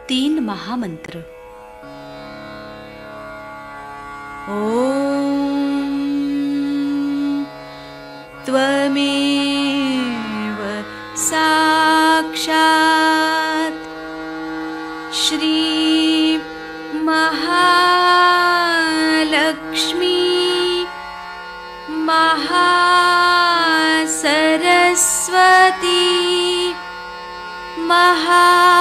तीन महामंत्र। ओम त्वमेव साक्षात् श्री महालक्ष्मी महासरस्वती महाकाली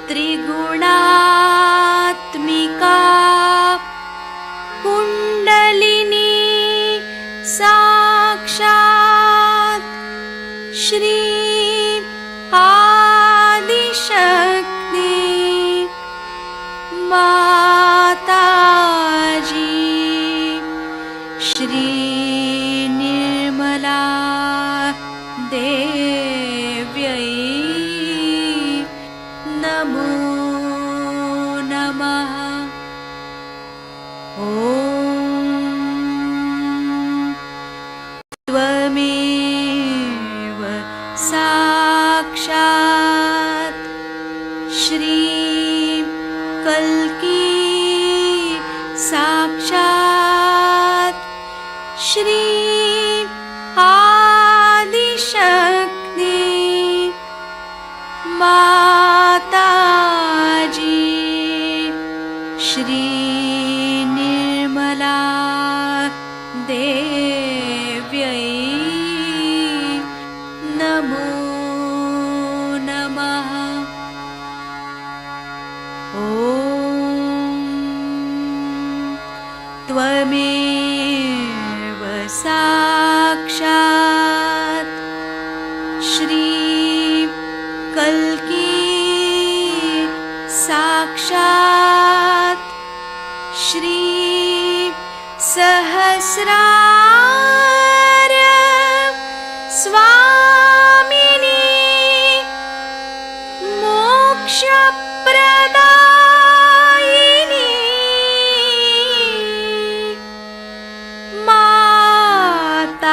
त्रिगुणात्मिका कुंडलिनी साक्षात् श्री आदिशक्ति माताजी श्री निर्मला देव्यै नमो नमः। ॐ त्वमेव साक्षात् श्री कल्की साक्षात् श्री आदिशक्ति माताजी श्री निर्मला देव्यै नमो नमः। ॐ त्वमेव साक्षात् श्री कल्की साक्षात् श्री सहस्रार स्वामिनी मोक्षप्रदायिनी माताजी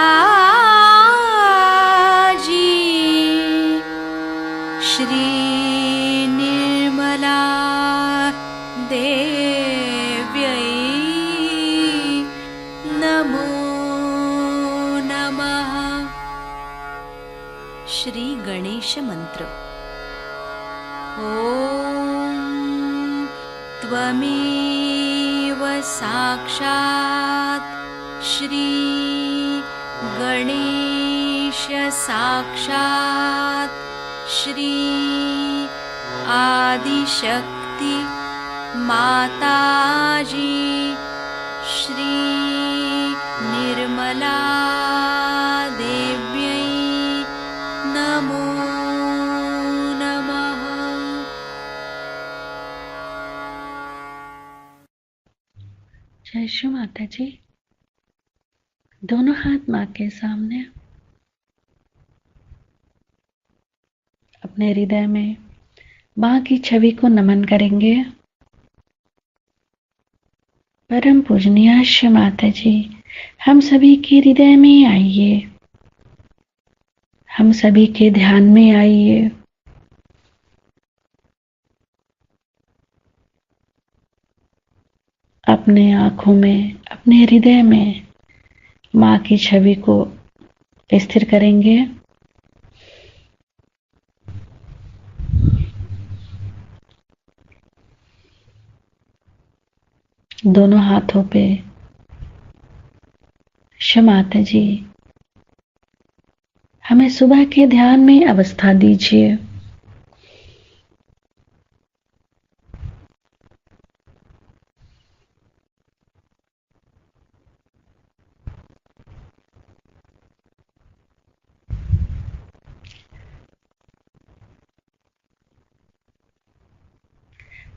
श्री निर्मला देव्यै नमो नमः। श्री गणेश मंत्र। ओम त्वमेव साक्षात् श्री गणेश साक्षात् श्री आदिशक्ति माताजी श्री निर्मला देव्यै नमो नमः। जय श्री माता जी। दोनों हाथ माँ के सामने, अपने हृदय में माँ की छवि को नमन करेंगे। परम पूजनीय श्री माता जी, हम सभी के हृदय में आइए, हम सभी के ध्यान में आइए। अपने आंखों में, अपने हृदय में माँ की छवि को स्थिर करेंगे। दोनों हाथों पे श्री माता जी हमें सुबह के ध्यान में अवस्था दीजिए।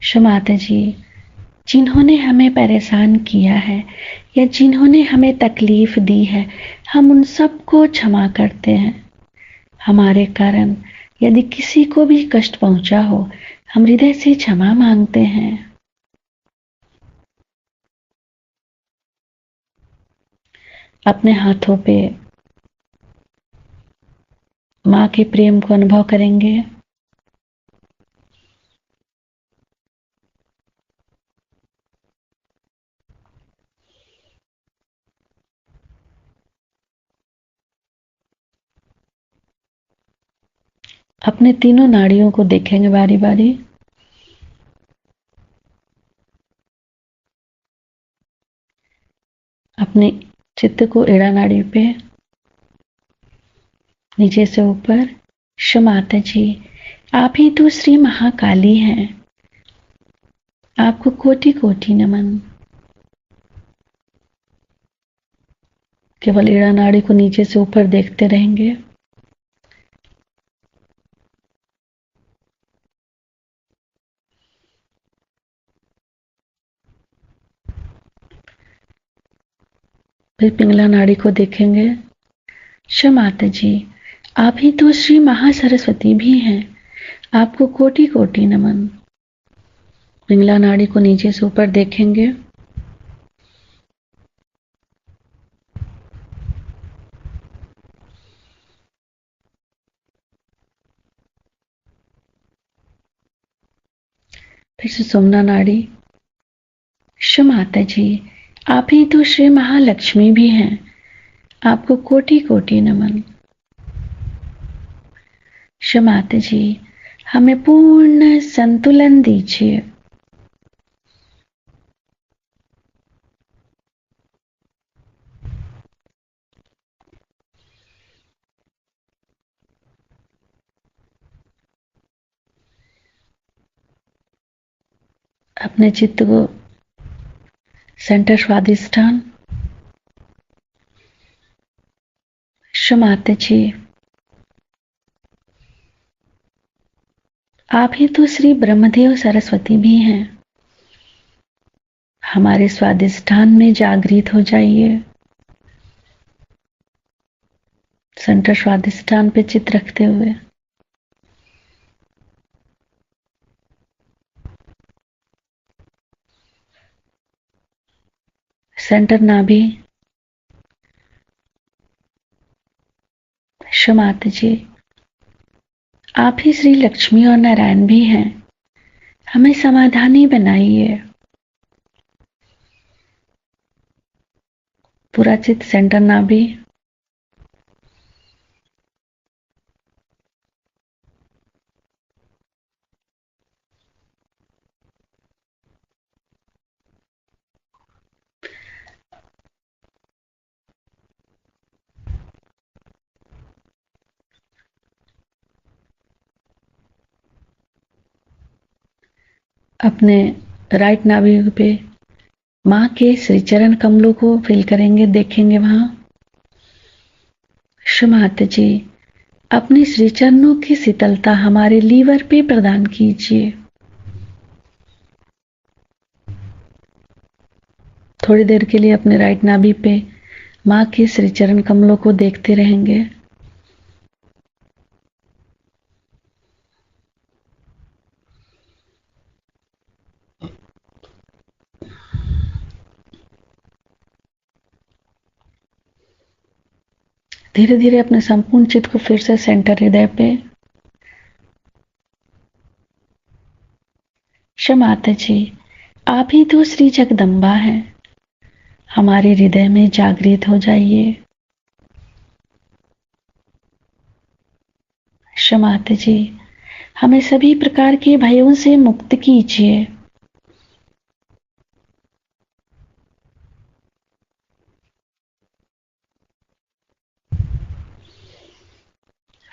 श्री माता जी, जिन्होंने हमें परेशान किया है या जिन्होंने हमें तकलीफ दी है, हम उन सबको क्षमा करते हैं। हमारे कारण यदि किसी को भी कष्ट पहुंचा हो, हम हृदय से क्षमा मांगते हैं। अपने हाथों पे माँ के प्रेम को अनुभव करेंगे। अपने तीनों नाड़ियों को देखेंगे बारी बारी। अपने चित्त को एड़ा नाड़ी पे नीचे से ऊपर। माता जी, आप ही तो श्री महाकाली हैं, आपको कोटि कोटि नमन। केवल एड़ा नाड़ी को नीचे से ऊपर देखते रहेंगे। फिर पिंगला नाड़ी को देखेंगे। माता जी, आप ही तो श्री महासरस्वती भी हैं, आपको कोटि कोटि नमन। पिंगला नाड़ी को नीचे से ऊपर देखेंगे। फिर सुषुम्ना नाड़ी। माता जी, आप ही तो श्री महालक्ष्मी भी हैं, आपको कोटि कोटि नमन। माता जी, हमें पूर्ण संतुलन दीजिए। अपने चित्त को सेंटर स्वादिष्ठान। माता जी, आप ही तो श्री ब्रह्मदेव सरस्वती भी हैं, हमारे स्वादिष्ठान में जागृत हो जाइए। सेंटर स्वादिष्ठान पे चित्त रखते हुए सेंटर नाभि। माता जी, आप ही श्री लक्ष्मी और नारायण भी हैं, हमें समाधानी बनाइए। पूरा चित्त सेंटर नाभि। अपने राइट नाभि पे माँ के श्री चरण कमलों को फील करेंगे, देखेंगे वहां। माता जी, अपने श्री चरणों की शीतलता हमारे लीवर पे प्रदान कीजिए। थोड़ी देर के लिए अपने राइट नाभि पे माँ के श्री चरण कमलों को देखते रहेंगे। धीरे धीरे अपने संपूर्ण चित्त को फिर से सेंटर हृदय पे। माता जी, आप ही तो श्री जगदम्बा हैं, हमारे हृदय में जागृत हो जाइए। माता जी, हमें सभी प्रकार के भयों से मुक्त कीजिए।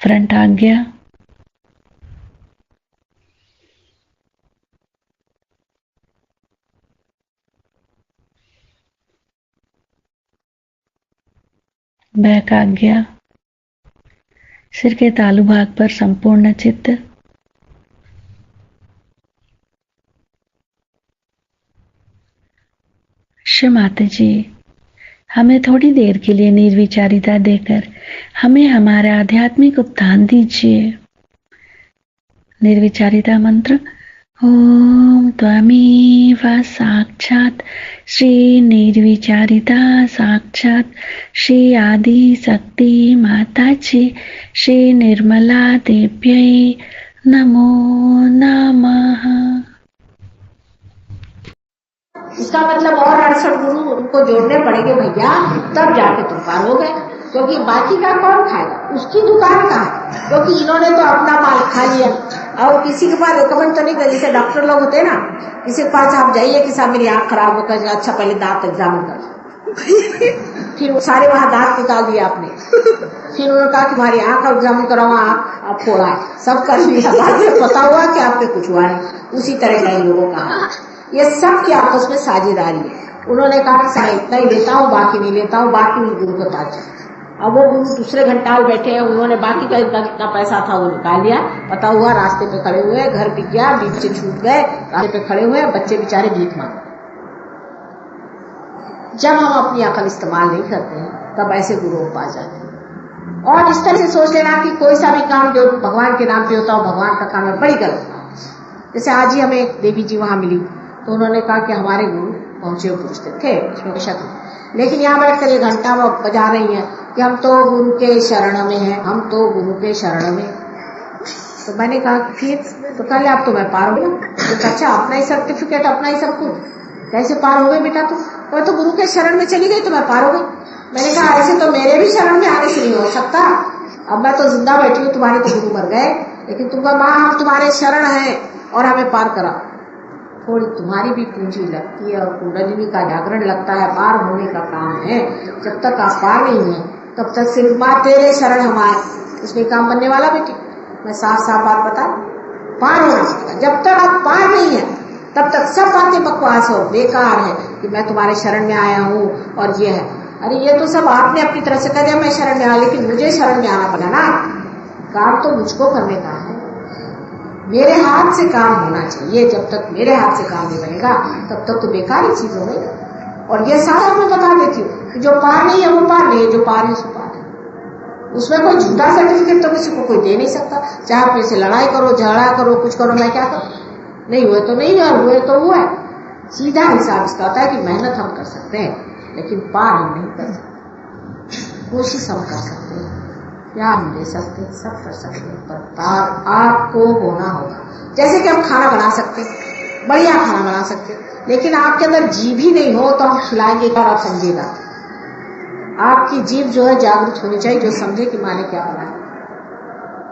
फ्रंट आज्ञा। बैक आज्ञा। सिर के तालु भाग पर संपूर्ण चित्त। माता जी, हमें थोड़ी देर के लिए निर्विचारिता देकर हमें हमारा आध्यात्मिक उत्थान दीजिए। निर्विचारिता मंत्र ओम त्वमेव साक्षात् श्री निर्विचारिता साक्षात् श्री आदि शक्ति माता जी श्री निर्मला देव्यै नमो नमः। इसका मतलब और 68 गुरु उनको जोड़ने पड़ेंगे भैया, तब जाके तुम पार हो गए। क्योंकि बाकी का कौन खाएगा, उसकी दुकान का है। क्योंकि इन्होंने तो अपना माल खा लिया और किसी के पास रिकमेंड तो नहीं कर। जैसे डॉक्टर लोग होते हैं ना, किसी के पास आप जाइए कि साहब मेरी आंख खराब हो कर, अच्छा पहले दांत एग्जामिन कर। फिर वो सारे वहां दांत निकाल दिए आपने, फिर उन्होंने कहा कि तुम्हारी आंख एग्जामिन कराओ, आंख फोड़ा, सब कर लिया, बाद में पता हुआ कि आपके कुछ हुआ नहीं। उसी तरह का इन लोगों का ये सब की आपस में साझेदारी है। उन्होंने कहा कि सारा इतना ही लेता हूँ, बाकी नहीं लेता हूँ, बाकी उस गुरु के पास जाए। अब वो गुरु दूसरे घंटाल बैठे हैं, उन्होंने बाकी का जितना पैसा था वो निकाल लिया। पता हुआ रास्ते पे खड़े हुए, घर बिक गया, बीच से छूट गए, रास्ते पे खड़े हुए, बच्चे बेचारे भीख मांग। जब हम अपनी अकल इस्तेमाल नहीं करते हैं तब ऐसे गुरुओं के पास जाते हैं। और इस तरह से सोच लेना कि कोई सा भी काम जो भगवान के नाम पे होता हो, भगवान का काम है, बड़ी गलत। जैसे आज ही हमें एक देवी जी वहां मिली, तो उन्होंने कहा कि हमारे गुरु पहुंचे हुए पुरुष थे, इसमें शक नहीं। लेकिन यहाँ बैठकर ये घंटा बजा रही हैं कि हम तो गुरु के शरण में हैं, हम तो गुरु के शरण में। तो मैंने कहा फिर तो कल आप तो मैं पार हो गया। तो अच्छा, अपना ही सर्टिफिकेट, अपना ही सब कुछ, कैसे पार हो गए बेटा? तो तो गुरु के शरण में चली गई तो मैं पार हो गई। मैंने कहा ऐसे तो मेरे भी शरण में आने से नहीं हो सकता। अब मैं तो जिंदा बैठी हूँ, तुम्हारे तो गुरु मर गए, लेकिन तुम माँ हम तुम्हारे शरण हैं और हमें पार करा। थोड़ी तुम्हारी भी पूंजी लगती है और कुंडलिनी का जागरण लगता है, पार होने का काम है। जब तक आप पार नहीं हुए तब तक सिर्फ माँ तेरे शरण हमारे, उसमें काम बनने वाला बेटी। मैं साफ साफ बात बता, पार होना चाहिए। जब तक आप पार नहीं है तब तक सब बातें बकवास और बेकार है कि मैं तुम्हारे शरण में आया हूँ और ये है। अरे ये तो सब आपने अपनी तरफ से कह दिया मैं शरण में आया, लेकिन मुझे शरण में आना पड़ा ना। काम तो मुझको करने का है, मेरे हाथ से काम होना चाहिए। जब तक मेरे हाथ से काम नहीं बनेगा तब तक तो बेकार ही चीज हो गई। और ये सारा मैं बता देती हूँ कि जो पार नहीं है वो पार नहीं है, जो पार है उसको पार है। उसमें कोई झूठा सर्टिफिकेट तो किसी को कोई दे नहीं सकता। चाहे आप मेरे से लड़ाई करो, झगड़ा करो, कुछ करो, मैं क्या करूँ? नहीं हुए तो नहीं हुआ, हुए तो हुआ है। सीधा हिसाब इसका होता है कि मेहनत हम कर सकते हैं लेकिन पार हम नहीं कर सकते। कोशिश हम कर सकते हैं, प्यार हम ले सकते हैं, सब कर सकते हैं, पर पार आपको होना होगा। जैसे कि हम खाना बना सकते हैं, बढ़िया खाना बना सकते हैं, लेकिन आपके अंदर जीभ ही नहीं हो तो हम खिलाएंगे और आप समझेगा। आपकी जीभ जो है जागरूक होनी चाहिए, जो समझे कि माने क्या बनाया।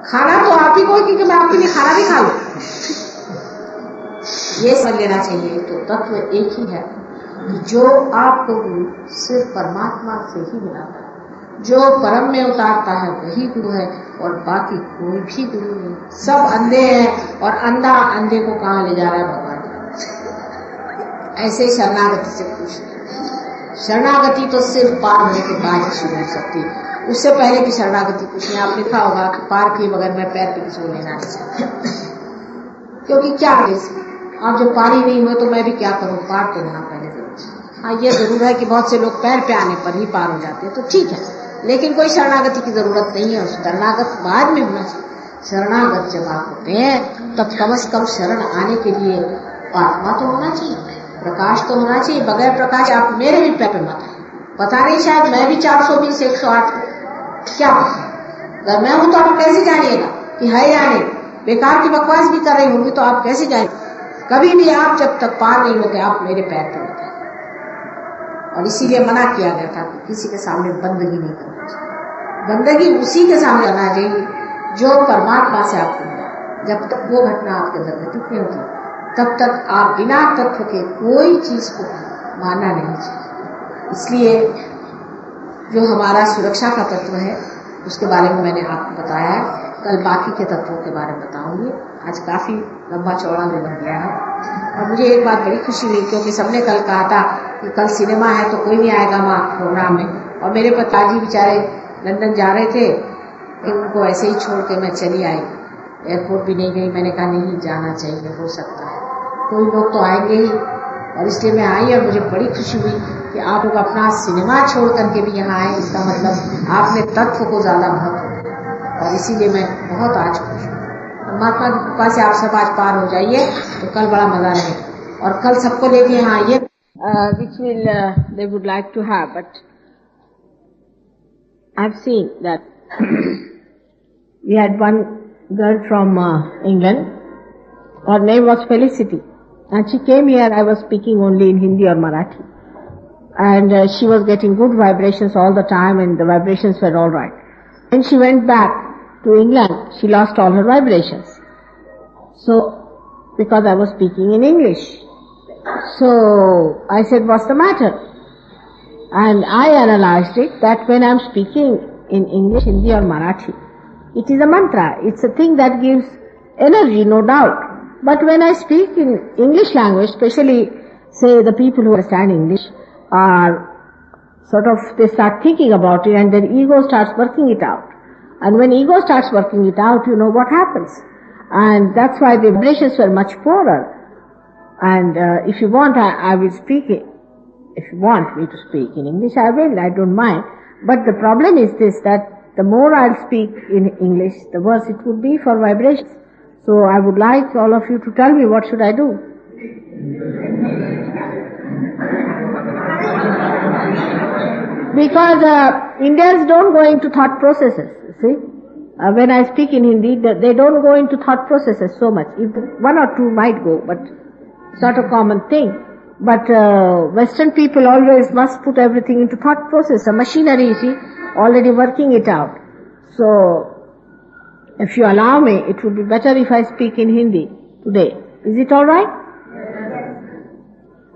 खाना तो आप ही को, क्योंकि मैं आपके लिए खाना भी खा लूं, ये समझ लेना चाहिए। तो तत्व एक ही है कि जो आपको सिर्फ परमात्मा से ही मिलाता है, जो परम में उतारता है वही गुरु है और बाकी कोई भी गुरु नहीं। सब अंधे हैं और अंधा अंधे को कहाँ ले जा रहा है भगवान। ऐसे शरणागति से पूछ, शरणागति तो सिर्फ पार होने के बाद शुरू हो सकती है, उससे पहले की शरणागति कुछ नहीं। आपने लिखा होगा कि पार किए बगैर मैं पैर पे किसी को लेना नहीं चाहता, क्योंकि क्या आप जब पार ही नहीं हुए तो मैं भी क्या करूं, पार तो होना पहले जरूर। हाँ ये जरूर है कि बहुत से लोग पैर पे आने पर ही पार हो जाते हैं, तो ठीक है, लेकिन कोई शरणागति की जरूरत नहीं है। शरणागत बाद में होना चाहिए। शरणागत जब आप होते हैं तब कम से कम शरण आने के लिए आत्मा तो होना चाहिए, प्रकाश तो होना चाहिए। बगैर प्रकाश आप मेरे भी पैर पे मत आए। पता नहीं, शायद मैं भी 420 108 क्या पता। अगर मैं हूं तो आप कैसे जानिएगा कि है या नहीं? बेकार की बकवास भी कर रही होंगी तो आप कैसे जाएंगे? कभी भी आप जब तक पार नहीं होते आप मेरे पैर पे होते हैं। और इसीलिए मना किया गया था कि किसी के सामने बंदगी नहीं करनी चाहिए। बंदगी उसी के सामने करना चाहिए जो परमात्मा से आपको मिला। जब तक वो घटना आपके अंदर घटित नहीं होती तब तक आप बिना तत्व के कोई चीज को मानना नहीं चाहिए। इसलिए जो हमारा सुरक्षा का तत्व है उसके बारे में मैंने आपको बताया है। कल बाकी के तत्वों के बारे में बताऊंगी। आज काफी लंबा चौड़ा भी बन गया है। और मुझे एक बात बड़ी खुशी हुई, क्योंकि सबने कल कहा था कि कल सिनेमा है तो कोई नहीं आएगा माँ प्रोग्राम में। और मेरे पिताजी बेचारे लंदन जा रहे थे, उनको ऐसे ही छोड़ के मैं चली आई, एयरपोर्ट भी नहीं गई। मैंने कहा नहीं जाना चाहिए, हो सकता है कोई लोग तो आएंगे ही, और इसलिए मैं आई। और मुझे बड़ी खुशी हुई कि आप लोग अपना सिनेमा छोड़ करके भी यहाँ आए। इसका मतलब आपने तत्व को ज्यादा महत्व, और इसीलिए मैं बहुत आज खुश हूँ। परमात्मा की कृपा से आप सब आज पार हो जाइए तो कल बड़ा मजा रहेगा और कल सबको लेके यहाँ आइए which will they would like to have, but I've seen that we had one girl from England. Her name was Felicity, and she came here. I was speaking only in Hindi or Marathi, and she was getting good vibrations all the time, and the vibrations were all right. When she went back to England, she lost all her vibrations. So, because I was speaking in English. So, I said, what's the matter? And I analyzed it that when I'm speaking in English, Hindi or Marathi, it is a mantra. It's a thing that gives energy, no doubt. But when I speak in English language, especially, say, the people who understand English are sort of, they start thinking about it and their ego starts working it out. And when ego starts working it out, you know what happens. And that's why the vibrations were much poorer. And if you want, I will speak it. If you want me to speak in English, I will. I don't mind. But the problem is this, that the more I'll speak in English, the worse it would be for vibrations. So I would like all of you to tell me what should I do. Because Indians don't go into thought processes, you see. When I speak in Hindi, they don't go into thought processes so much. If one or two might go, but it's not a common thing. But Western people always must put everything into thought process. The machinery, you see, already working it out. So, if you allow me, it would be better if I speak in Hindi today. Is it all right?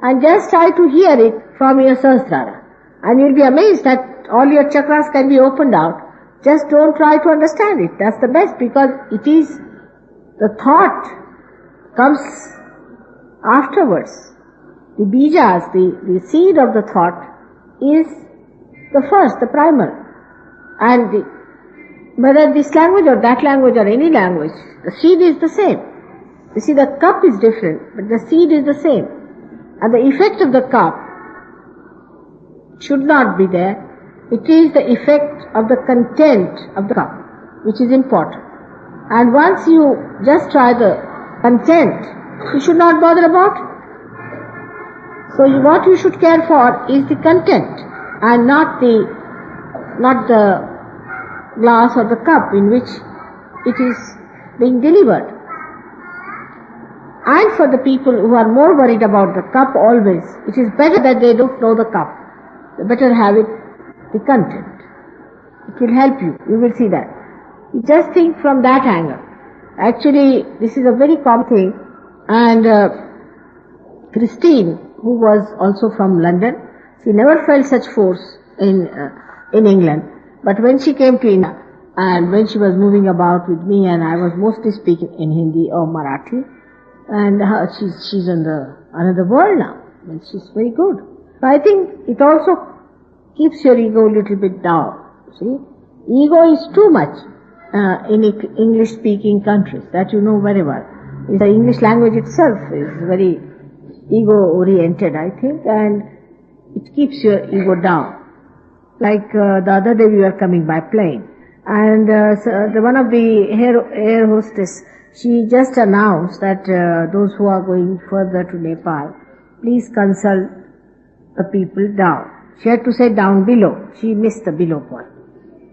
And just try to hear it from your Sahasrara. And you'll be amazed that all your chakras can be opened out. Just don't try to understand it. That's the best, because it is, the thought comes afterwards. The bijas, the seed of the thought is the first, the primal. And whether this language or that language or any language, the seed is the same. You see, the cup is different, but the seed is the same. And the effect of the cup should not be there. It is the effect of the content of the cup, which is important. And once you just try the content, you should not bother about it. So what you should care for is the content and not the glass or the cup in which it is being delivered. And for the people who are more worried about the cup always, it is better that they don't know the cup. They better have it, the content. It will help you. You will see that. You just think from that angle. Actually, this is a very common thing. And Christine, who was also from London, she never felt such force in England. But when she came to India, and when she was moving about with me, and I was mostly speaking in Hindi or Marathi, and she's in another world now, and she's very good. So I think it also keeps your ego a little bit down. See, ego is too much in English-speaking countries, that you know very well. The English language itself is very ego-oriented, I think, and it keeps your ego down. Like the other day we were coming by plane, and one of the air hostess, she just announced that those who are going further to Nepal, please consult the people down. She had to say down below. She missed the below point.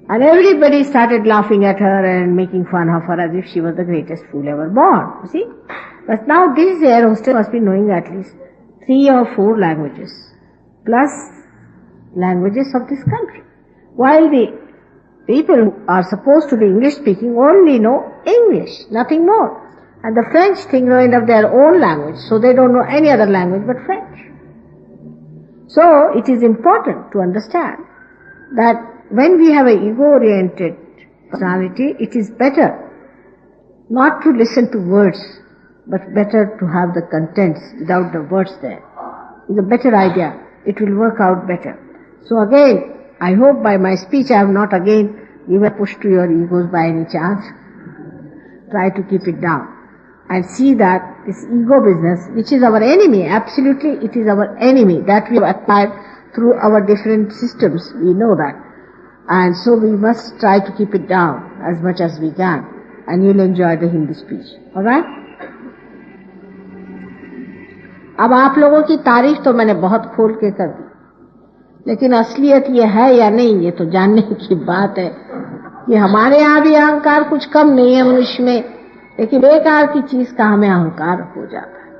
And everybody started laughing at her and making fun of her as if she was the greatest fool ever born. You see? But now this air hostess must be knowing at least 3 or 4 languages, plus languages of this country. While the people who are supposed to be English speaking only know English, nothing more. And the French think knowing of their own language, so they don't know any other language but French. So it is important to understand that when we have an ego-oriented personality, it is better not to listen to words, but better to have the contents without the words there. It's a better idea. It will work out better. So again, I hope by my speech I have not again given a push to your egos by any chance. Try to keep it down. And see that this ego business, which is our enemy, absolutely it is our enemy, that we have acquired through our different systems, we know that. And so we must try to keep it down as much as we can. and you'll enjoy the Hindi speech. All right? अब आप लोगों की तारीफ तो मैंने बहुत खोल के कर दी, लेकिन असलियत ये है या नहीं ये तो जानने की बात है कि हमारे यहाँ भी अहंकार कुछ कम नहीं है मनुष्य में, लेकिन बेकार की चीज का हमें अहंकार हो जाता है।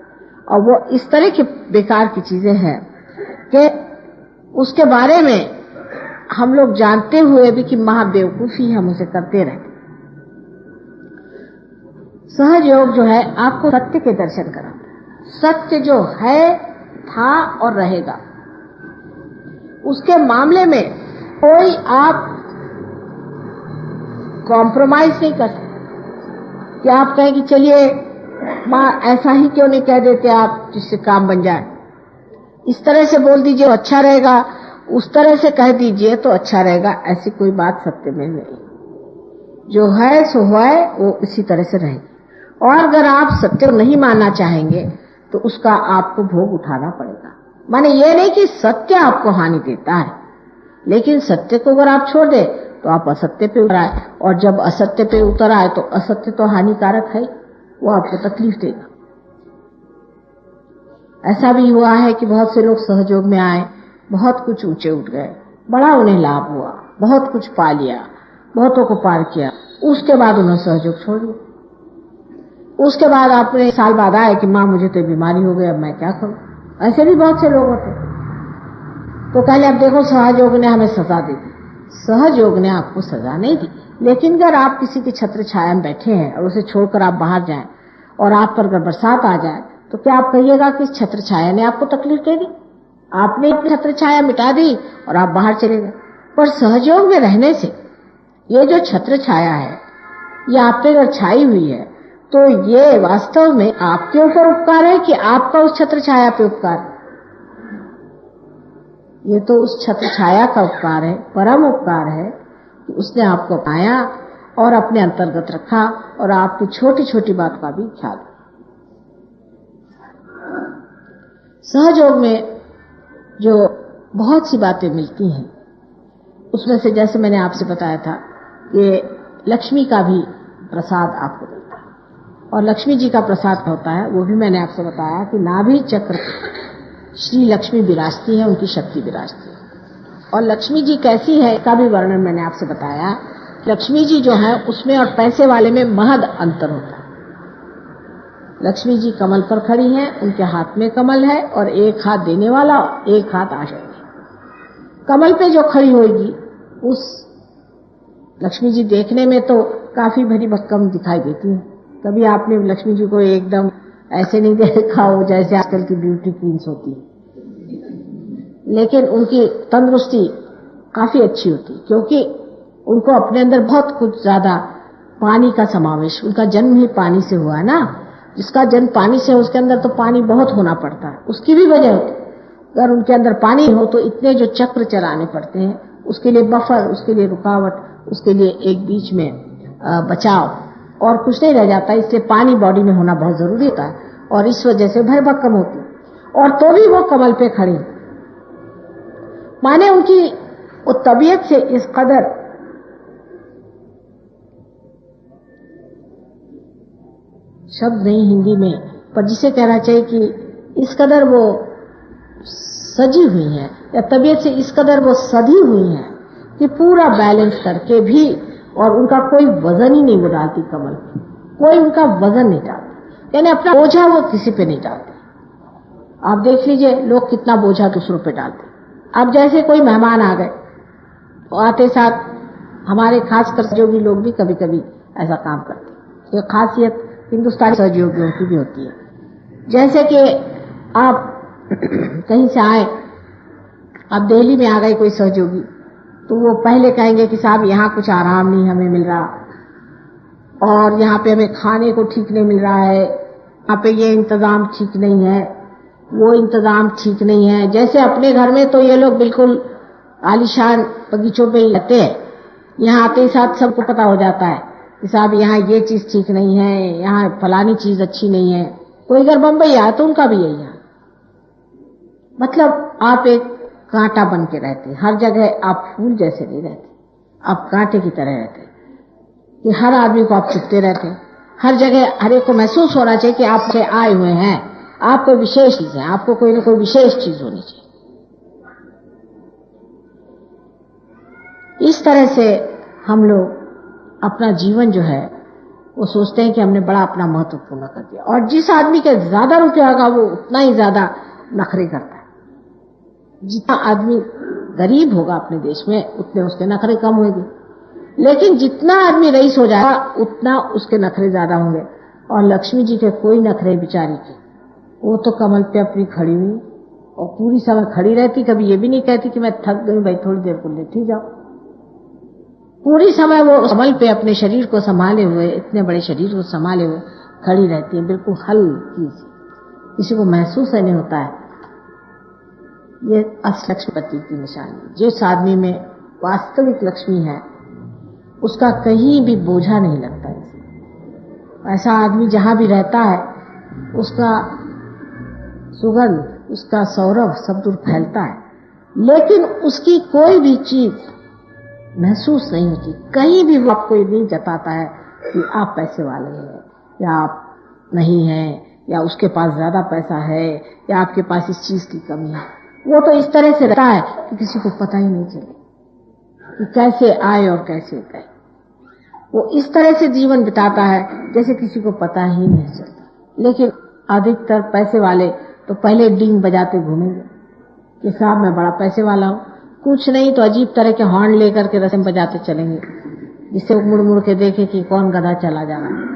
और वो इस तरह की बेकार की चीजें हैं कि उसके बारे में हम लोग जानते हुए भी कि महाबेवकूफी हम उसे करते रहे। सहज योग जो है आपको सत्य के दर्शन कराता है। सत्य जो है, था और रहेगा, उसके मामले में कोई आप कॉम्प्रोमाइज नहीं कर सकते कि आप कहें कि चलिए माँ ऐसा ही क्यों नहीं कह देते आप जिससे काम बन जाए, इस तरह से बोल दीजिए अच्छा रहेगा, उस तरह से कह दीजिए तो अच्छा रहेगा। ऐसी कोई बात सत्य में नहीं। जो है सो है, वो इसी तरह से रहेगी। और अगर आप सत्य नहीं मानना चाहेंगे तो उसका आपको भोग उठाना पड़ेगा। माने ये नहीं कि सत्य आपको हानि देता है, लेकिन सत्य को अगर आप छोड़ दे तो आप असत्य पे उतर आए, और जब असत्य पे उतर आए तो असत्य तो हानिकारक है, वो आपको तकलीफ देगा। ऐसा भी हुआ है कि बहुत से लोग सहयोग में आए, बहुत कुछ ऊंचे उठ गए, बड़ा उन्हें लाभ हुआ, बहुत कुछ पा लिया, बहुतों को पार किया, उसके बाद उन्होंने सहयोग छोड़ दिया। उसके बाद आपने साल बाद आए कि माँ मुझे तो बीमारी हो गई, अब मैं क्या करूं। ऐसे भी बहुत से लोग होते। तो कहले अब देखो सहयोग ने हमें सजा दे दी। सहयोग ने आपको सजा नहीं दी, लेकिन अगर आप किसी की छत्र छाया में बैठे हैं और उसे छोड़कर आप बाहर जाएं और आप पर अगर बरसात आ जाए तो क्या आप कहिएगा कि इस छत्र छाया ने आपको तकलीफ दे दी? आपने अपनी छत्र छाया मिटा दी और आप बाहर चले गए। पर सहयोग में रहने से ये जो छत्र छाया है ये आप पे अगर छाई हुई है तो ये वास्तव में आपके ऊपर उपकार है कि आपका उस छत्र छाया पे उपकार है? ये तो उस छत्र छाया का उपकार है, परम उपकार है कि उसने आपको पाया और अपने अंतर्गत रखा और आपकी छोटी छोटी बात का भी ख्याल रखा। सहयोग में जो बहुत सी बातें मिलती हैं, उसमें से जैसे मैंने आपसे बताया था कि लक्ष्मी का भी प्रसाद आपको मिलता है, और लक्ष्मी जी का प्रसाद होता है वो भी मैंने आपसे बताया कि नाभि चक्र श्री लक्ष्मी विराजती है, उनकी शक्ति विराजती है। और लक्ष्मी जी कैसी है इसका भी वर्णन मैंने आपसे बताया। लक्ष्मी जी जो है उसमें और पैसे वाले में महद अंतर होता है। लक्ष्मी जी कमल पर खड़ी हैं, उनके हाथ में कमल है और एक हाथ देने वाला, एक हाथ आश्रय है। कमल पे जो खड़ी होगी उस लक्ष्मी जी देखने में तो काफी भरी भक्कम दिखाई देती है। कभी आपने लक्ष्मी जी को एकदम ऐसे नहीं देखा हो जैसे आजकल की ब्यूटी क्वींस होती है, लेकिन उनकी तंदुरुस्ती काफी अच्छी होती है, क्योंकि उनको अपने अंदर बहुत कुछ ज्यादा पानी का समावेश, उनका जन्म ही पानी से हुआ है ना। जिसका जन्म पानी से, उसके अंदर तो पानी बहुत होना पड़ता है, उसकी भी वजह होती है। अगर उनके अंदर पानी हो तो इतने जो चक्र चलाने पड़ते हैं, उसके लिए बफर, उसके लिए रुकावट, उसके लिए एक बीच में बचाव और कुछ नहीं रह जाता। इसलिए पानी बॉडी में होना बहुत जरूरी होता है, और इस वजह से भरभक्कम होती है। और तो भी वो कमल पे खड़ी, माने उनकी वो तबीयत से इस कदर शब्द नहीं हिंदी में, पर जिसे कहना चाहिए कि इस कदर वो सजी हुई है, या तबीयत से इस कदर वो सधी हुई है कि पूरा बैलेंस करके भी, और उनका कोई वजन ही नहीं वो डालती कमल पे, कोई उनका वजन नहीं डालती, यानी अपना बोझा वो किसी पे नहीं डालती। आप देख लीजिए लोग कितना बोझा दूसरों पे डालते। अब जैसे कोई मेहमान आ गए तो आते साथ हमारे खासकर सहयोगी लोग भी कभी कभी ऐसा काम करते। ये खासियत हिंदुस्तानी सहयोगियों की भी होती है। जैसे कि आप कहीं से आए, अब दिल्ली में आ गए कोई सहयोगी, तो वो पहले कहेंगे कि साहब यहाँ कुछ आराम नहीं हमें मिल रहा, और यहाँ पे हमें खाने को ठीक नहीं मिल रहा है, यहाँ पे ये इंतजाम ठीक नहीं है, वो इंतजाम ठीक नहीं है। जैसे अपने घर में तो ये लोग बिल्कुल आलीशान बगीचों पे ही रहते हैं, यहाँ आते ही साथ सबको पता हो जाता है कि साहब यहाँ ये चीज ठीक नहीं है, यहाँ फलानी चीज अच्छी नहीं है। कोई अगर बम्बई आया तो उनका भी यही है। मतलब आप एक कांटा बन के रहते, हर जगह आप फूल जैसे नहीं रहते, आप कांटे की तरह रहते। कि हर आदमी को आप चुपते रहते हैं, हर जगह हर एक को महसूस होना चाहिए कि आप आए हुए हैं, आप कोई विशेष चीज है, आपको कोई ना कोई विशेष चीज होनी चाहिए। इस तरह से हम लोग अपना जीवन जो है वो सोचते हैं कि हमने बड़ा अपना महत्वपूर्ण कर दिया, और जिस आदमी के ज्यादा रुपया होगा वो उतना ही ज्यादा नखरे करता है। जितना आदमी गरीब होगा अपने देश में उतने उसके नखरे कम होंगे, लेकिन जितना आदमी रईस हो जाएगा उतना उसके नखरे ज्यादा होंगे। और लक्ष्मी जी के कोई नखरे बिचारी के, वो तो कमल पे अपनी खड़ी हुई और पूरी समय खड़ी रहती, कभी ये भी नहीं कहती कि मैं थक गई भाई थोड़ी देर को लेटी जाओ। पूरी समय वो कमल पे अपने शरीर को संभाले हुए, इतने बड़े शरीर को संभाले हुए खड़ी रहती है, बिल्कुल हल्की सी, किसी को महसूस नहीं होता है। ये लक्ष्मीपति की निशानी। जिस आदमी में वास्तविक लक्ष्मी है उसका कहीं भी बोझा नहीं लगता है। ऐसा आदमी जहां भी रहता है उसका सुगंध, उसका सौरभ सब दूर फैलता है, लेकिन उसकी कोई भी चीज महसूस नहीं होती। कहीं भी वो आपको ये नहीं जताता है कि आप पैसे वाले हैं या आप नहीं हैं, या उसके पास ज्यादा पैसा है या आपके पास इस चीज की कमी है। वो तो इस तरह से रहता है कि किसी को पता ही नहीं चले कि कैसे आए और कैसे गए। वो इस तरह से जीवन बिताता है जैसे किसी को पता ही नहीं चलता। लेकिन अधिकतर पैसे वाले तो पहले डींग बजाते घूमेंगे कि साहब मैं बड़ा पैसे वाला हूं, कुछ नहीं तो अजीब तरह के हॉर्न लेकर के रस्म बजाते चलेंगे, जिससे वो मुड़ मुड़ के देखे कि कौन गधा चला जा रहा है।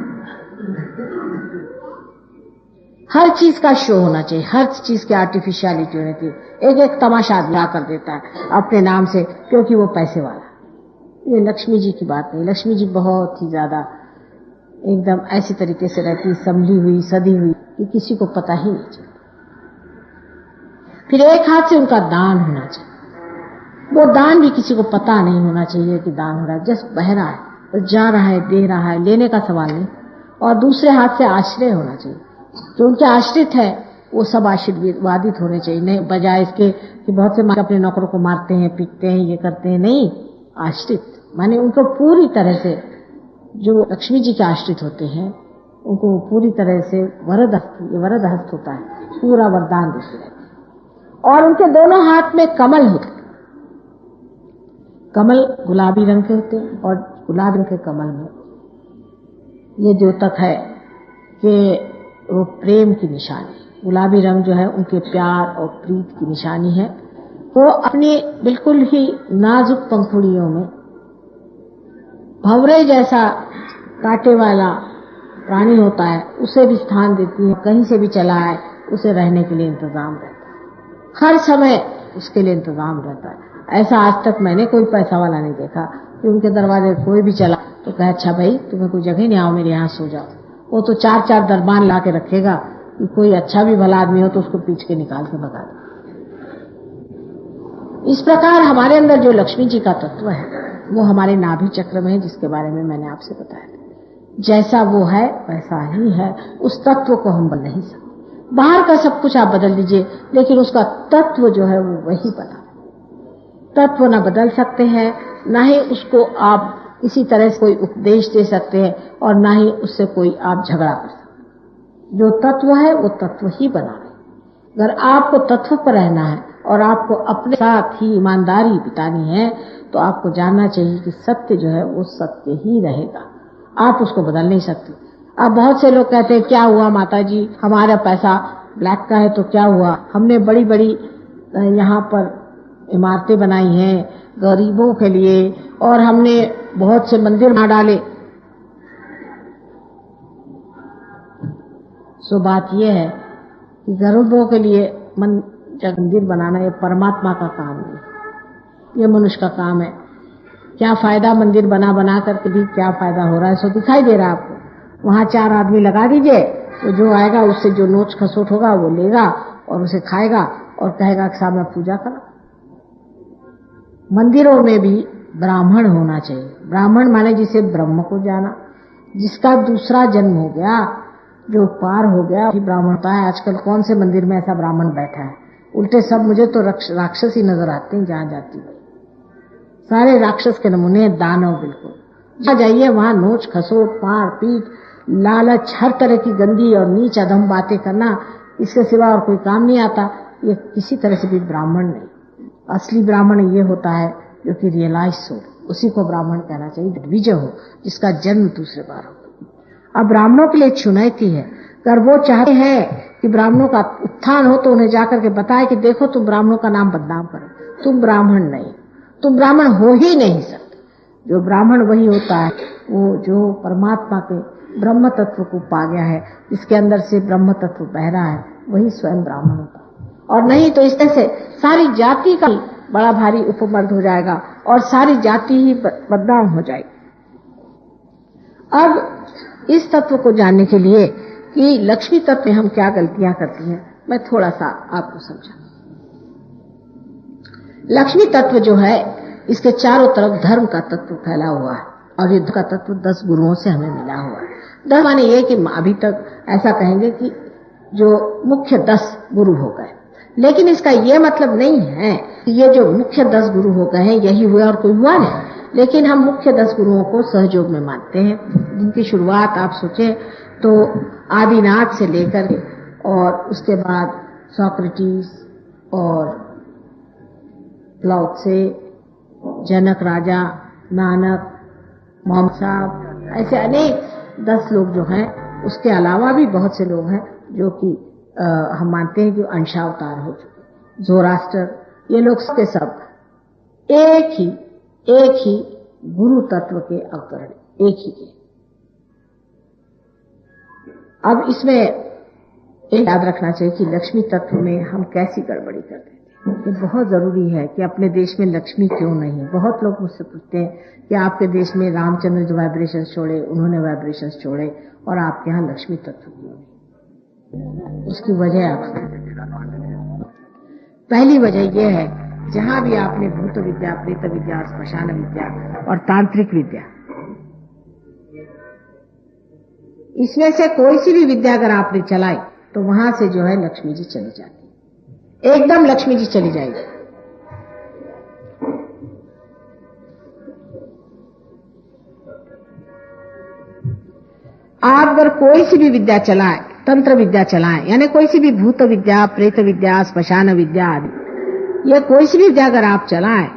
हर चीज का शो होना चाहिए, हर चीज की आर्टिफिशियलिटी होनी चाहिए। एक एक तमाशा ला कर देता है अपने नाम से क्योंकि वो पैसे वाला। ये लक्ष्मी जी की बात नहीं। लक्ष्मी जी बहुत ही ज्यादा एकदम ऐसी तरीके से रहती, संभली हुई, सदी हुई कि किसी को पता ही नहीं चलता। फिर एक हाथ से उनका दान होना चाहिए, वो दान भी किसी को पता नहीं होना चाहिए कि दान हो रहा है। जस्ट बह रहा है, तो जा रहा है, दे रहा है, लेने का सवाल नहीं। और दूसरे हाथ से आश्रय होना चाहिए। जो उनके आश्रित है वो सब आशीर्वादित होने चाहिए, नहीं बजाय इसके कि बहुत से अपने नौकरों को मारते हैं, पीटते हैं, ये करते हैं। नहीं, आश्रित माने उनको पूरी तरह से, जो लक्ष्मी जी के आश्रित होते हैं उनको पूरी तरह से वरद हस्त होता है, पूरा वरदान देते रहते हैं। और उनके दोनों हाथ में कमल होते हैं। कमल गुलाबी रंग के होते हैं और गुलाबी रंग के कमल में ये द्योतक है कि वो प्रेम की निशानी। गुलाबी रंग जो है उनके प्यार और प्रीत की निशानी है। वो अपने बिल्कुल ही नाजुक पंखुड़ियों में भंवरे जैसा कांटे वाला प्राणी होता है, उसे भी स्थान देती है। कहीं से भी चला है उसे रहने के लिए इंतजाम रहता है, हर समय उसके लिए इंतजाम रहता है। ऐसा आज तक मैंने कोई पैसा वाला नहीं देखा कि उनके दरवाजे कोई भी चला तो कहे अच्छा भाई तुम्हें कोई जगह नहीं, आओ मेरे यहाँ सो जाओ। वो तो 4-4 दरबान ला के रखेगा कि कोई अच्छा भी भला आदमी हो तो उसको पीछ के निकाल के भगा दे। इस प्रकार हमारे अंदर जो लक्ष्मी जी का तत्व है वो हमारे नाभि चक्र में है, जिसके बारे में मैंने आपसे बताया। जैसा वो है वैसा ही है, उस तत्व को हम बदल नहीं सकते। बाहर का सब कुछ आप बदल दीजिए, लेकिन उसका तत्व जो है वो वही बना। तत्व न बदल सकते हैं, ना ही उसको आप किसी तरह से कोई उपदेश दे सकते हैं, और ना ही उससे कोई आप झगड़ा कर सकते। जो तत्व है वो तत्व ही बना है। अगर आपको तत्व पर रहना है और आपको अपने साथ ही ईमानदारी बितानी है तो आपको जानना चाहिए कि सत्य जो है वो सत्य ही रहेगा, आप उसको बदल नहीं सकते। अब बहुत से लोग कहते हैं क्या हुआ माता जी, हमारा पैसा ब्लैक का है तो क्या हुआ, हमने बड़ी बड़ी यहाँ पर इमारतें बनाई हैं गरीबों के लिए और हमने बहुत से मंदिर बना डाले। सो बात यह है कि गरीबों के लिए मंदिर बनाना ये परमात्मा का काम नहीं, ये मनुष्य का काम है। क्या फायदा मंदिर बना बना करके भी क्या फायदा हो रहा है, सो दिखाई दे रहा है आपको। वहां 4 आदमी लगा दीजिए तो जो आएगा उससे जो नोच खसोट होगा वो लेगा और उसे खाएगा और कहेगा कि साहब मैं पूजा करा। मंदिरों में भी ब्राह्मण होना चाहिए। ब्राह्मण माने जिसे ब्रह्म को जाना, जिसका दूसरा जन्म हो गया, जो पार हो गया वही ब्राह्मण होता है। आजकल कौन से मंदिर में ऐसा ब्राह्मण बैठा है, उल्टे सब मुझे तो राक्षस ही नजर आते हैं जहां जाती है। सारे राक्षस के नमूने, दानव बिल्कुल। जहाँ जाइए वहां नोच खसोट, मार पीट, लालच, हर तरह की गंदी और नीच अधम बातें करना, इसके सिवा और कोई काम नहीं आता। ये किसी तरह से भी ब्राह्मण नहीं। असली ब्राह्मण ये होता है जो कि रियलाइज हो, उसी को ब्राह्मण कहना चाहिए, द्विज हो, जिसका जन्म दूसरे बार हो। अब ब्राह्मणों के लिए चुनौती है, अगर वो चाहते हैं कि ब्राह्मणों का उत्थान हो तो उन्हें जाकर के बताए कि देखो तुम ब्राह्मणों का नाम बदनाम करो, तुम ब्राह्मण नहीं, तुम ब्राह्मण हो ही नहीं सकते। जो ब्राह्मण वही होता है वो जो परमात्मा के ब्रह्म तत्व को पा गया है, जिसके अंदर से ब्रह्म तत्व बह रहा है, वही स्वयं ब्राह्मण होता है। और नहीं तो इस तरह से सारी जाति का बड़ा भारी उपमर्द हो जाएगा और सारी जाति ही बदनाम हो जाएगी। अब इस तत्व को जानने के लिए कि लक्ष्मी तत्व में हम क्या गलतियां करती हैं, मैं थोड़ा सा आपको समझा। लक्ष्मी तत्व जो है, इसके चारों तरफ धर्म का तत्व फैला हुआ है और युद्ध का तत्व 10 गुरुओं से हमें मिला हुआ है। 10 माने ये कि अभी तक ऐसा कहेंगे कि जो मुख्य 10 गुरु हो गए, लेकिन इसका ये मतलब नहीं है कि ये जो मुख्य 10 गुरु हो गए हैं यही हुआ और कोई हुआ नहीं। लेकिन हम मुख्य 10 गुरुओं को सहयोग में मानते हैं, जिनकी शुरुआत आप सोचें तो आदिनाथ से लेकर और उसके बाद सोक्रेटिस और लाओत्से, जनक राजा, नानक, मोहम्मद साहब, ऐसे अनेक 10 लोग जो हैं। उसके अलावा भी बहुत से लोग हैं जो कि हम मानते हैं कि अंशावतार हो चुके। जोरास्टर, ये लोग के सब एक ही गुरु तत्व के अवतरण, एक ही के। अब इसमें एक याद रखना चाहिए कि लक्ष्मी तत्व में हम कैसी गड़बड़ी करते हैं। ये बहुत जरूरी है कि अपने देश में लक्ष्मी क्यों नहीं। बहुत लोग मुझसे पूछते हैं कि आपके देश में रामचंद्र जो वाइब्रेशंस छोड़े, उन्होंने वाइब्रेशंस छोड़े, और आपके यहाँ लक्ष्मी तत्व क्यों नहीं। उसकी वजह आप पहली वजह यह है, जहां भी आपने भूत विद्या, प्रेत विद्या, श्मशान विद्या और तांत्रिक विद्या, इसमें से कोई सी भी विद्या अगर आपने चलाई तो वहां से जो है लक्ष्मी जी चली जाती, एकदम लक्ष्मी जी चली जाएगी। आप अगर कोई सी भी विद्या चलाएं, तंत्र विद्या चलाएं, यानी कोई सी भी भूत विद्या, प्रेत विद्या, श्मशान विद्या आदि, ये कोई सी भी विद्या अगर आप चलाएं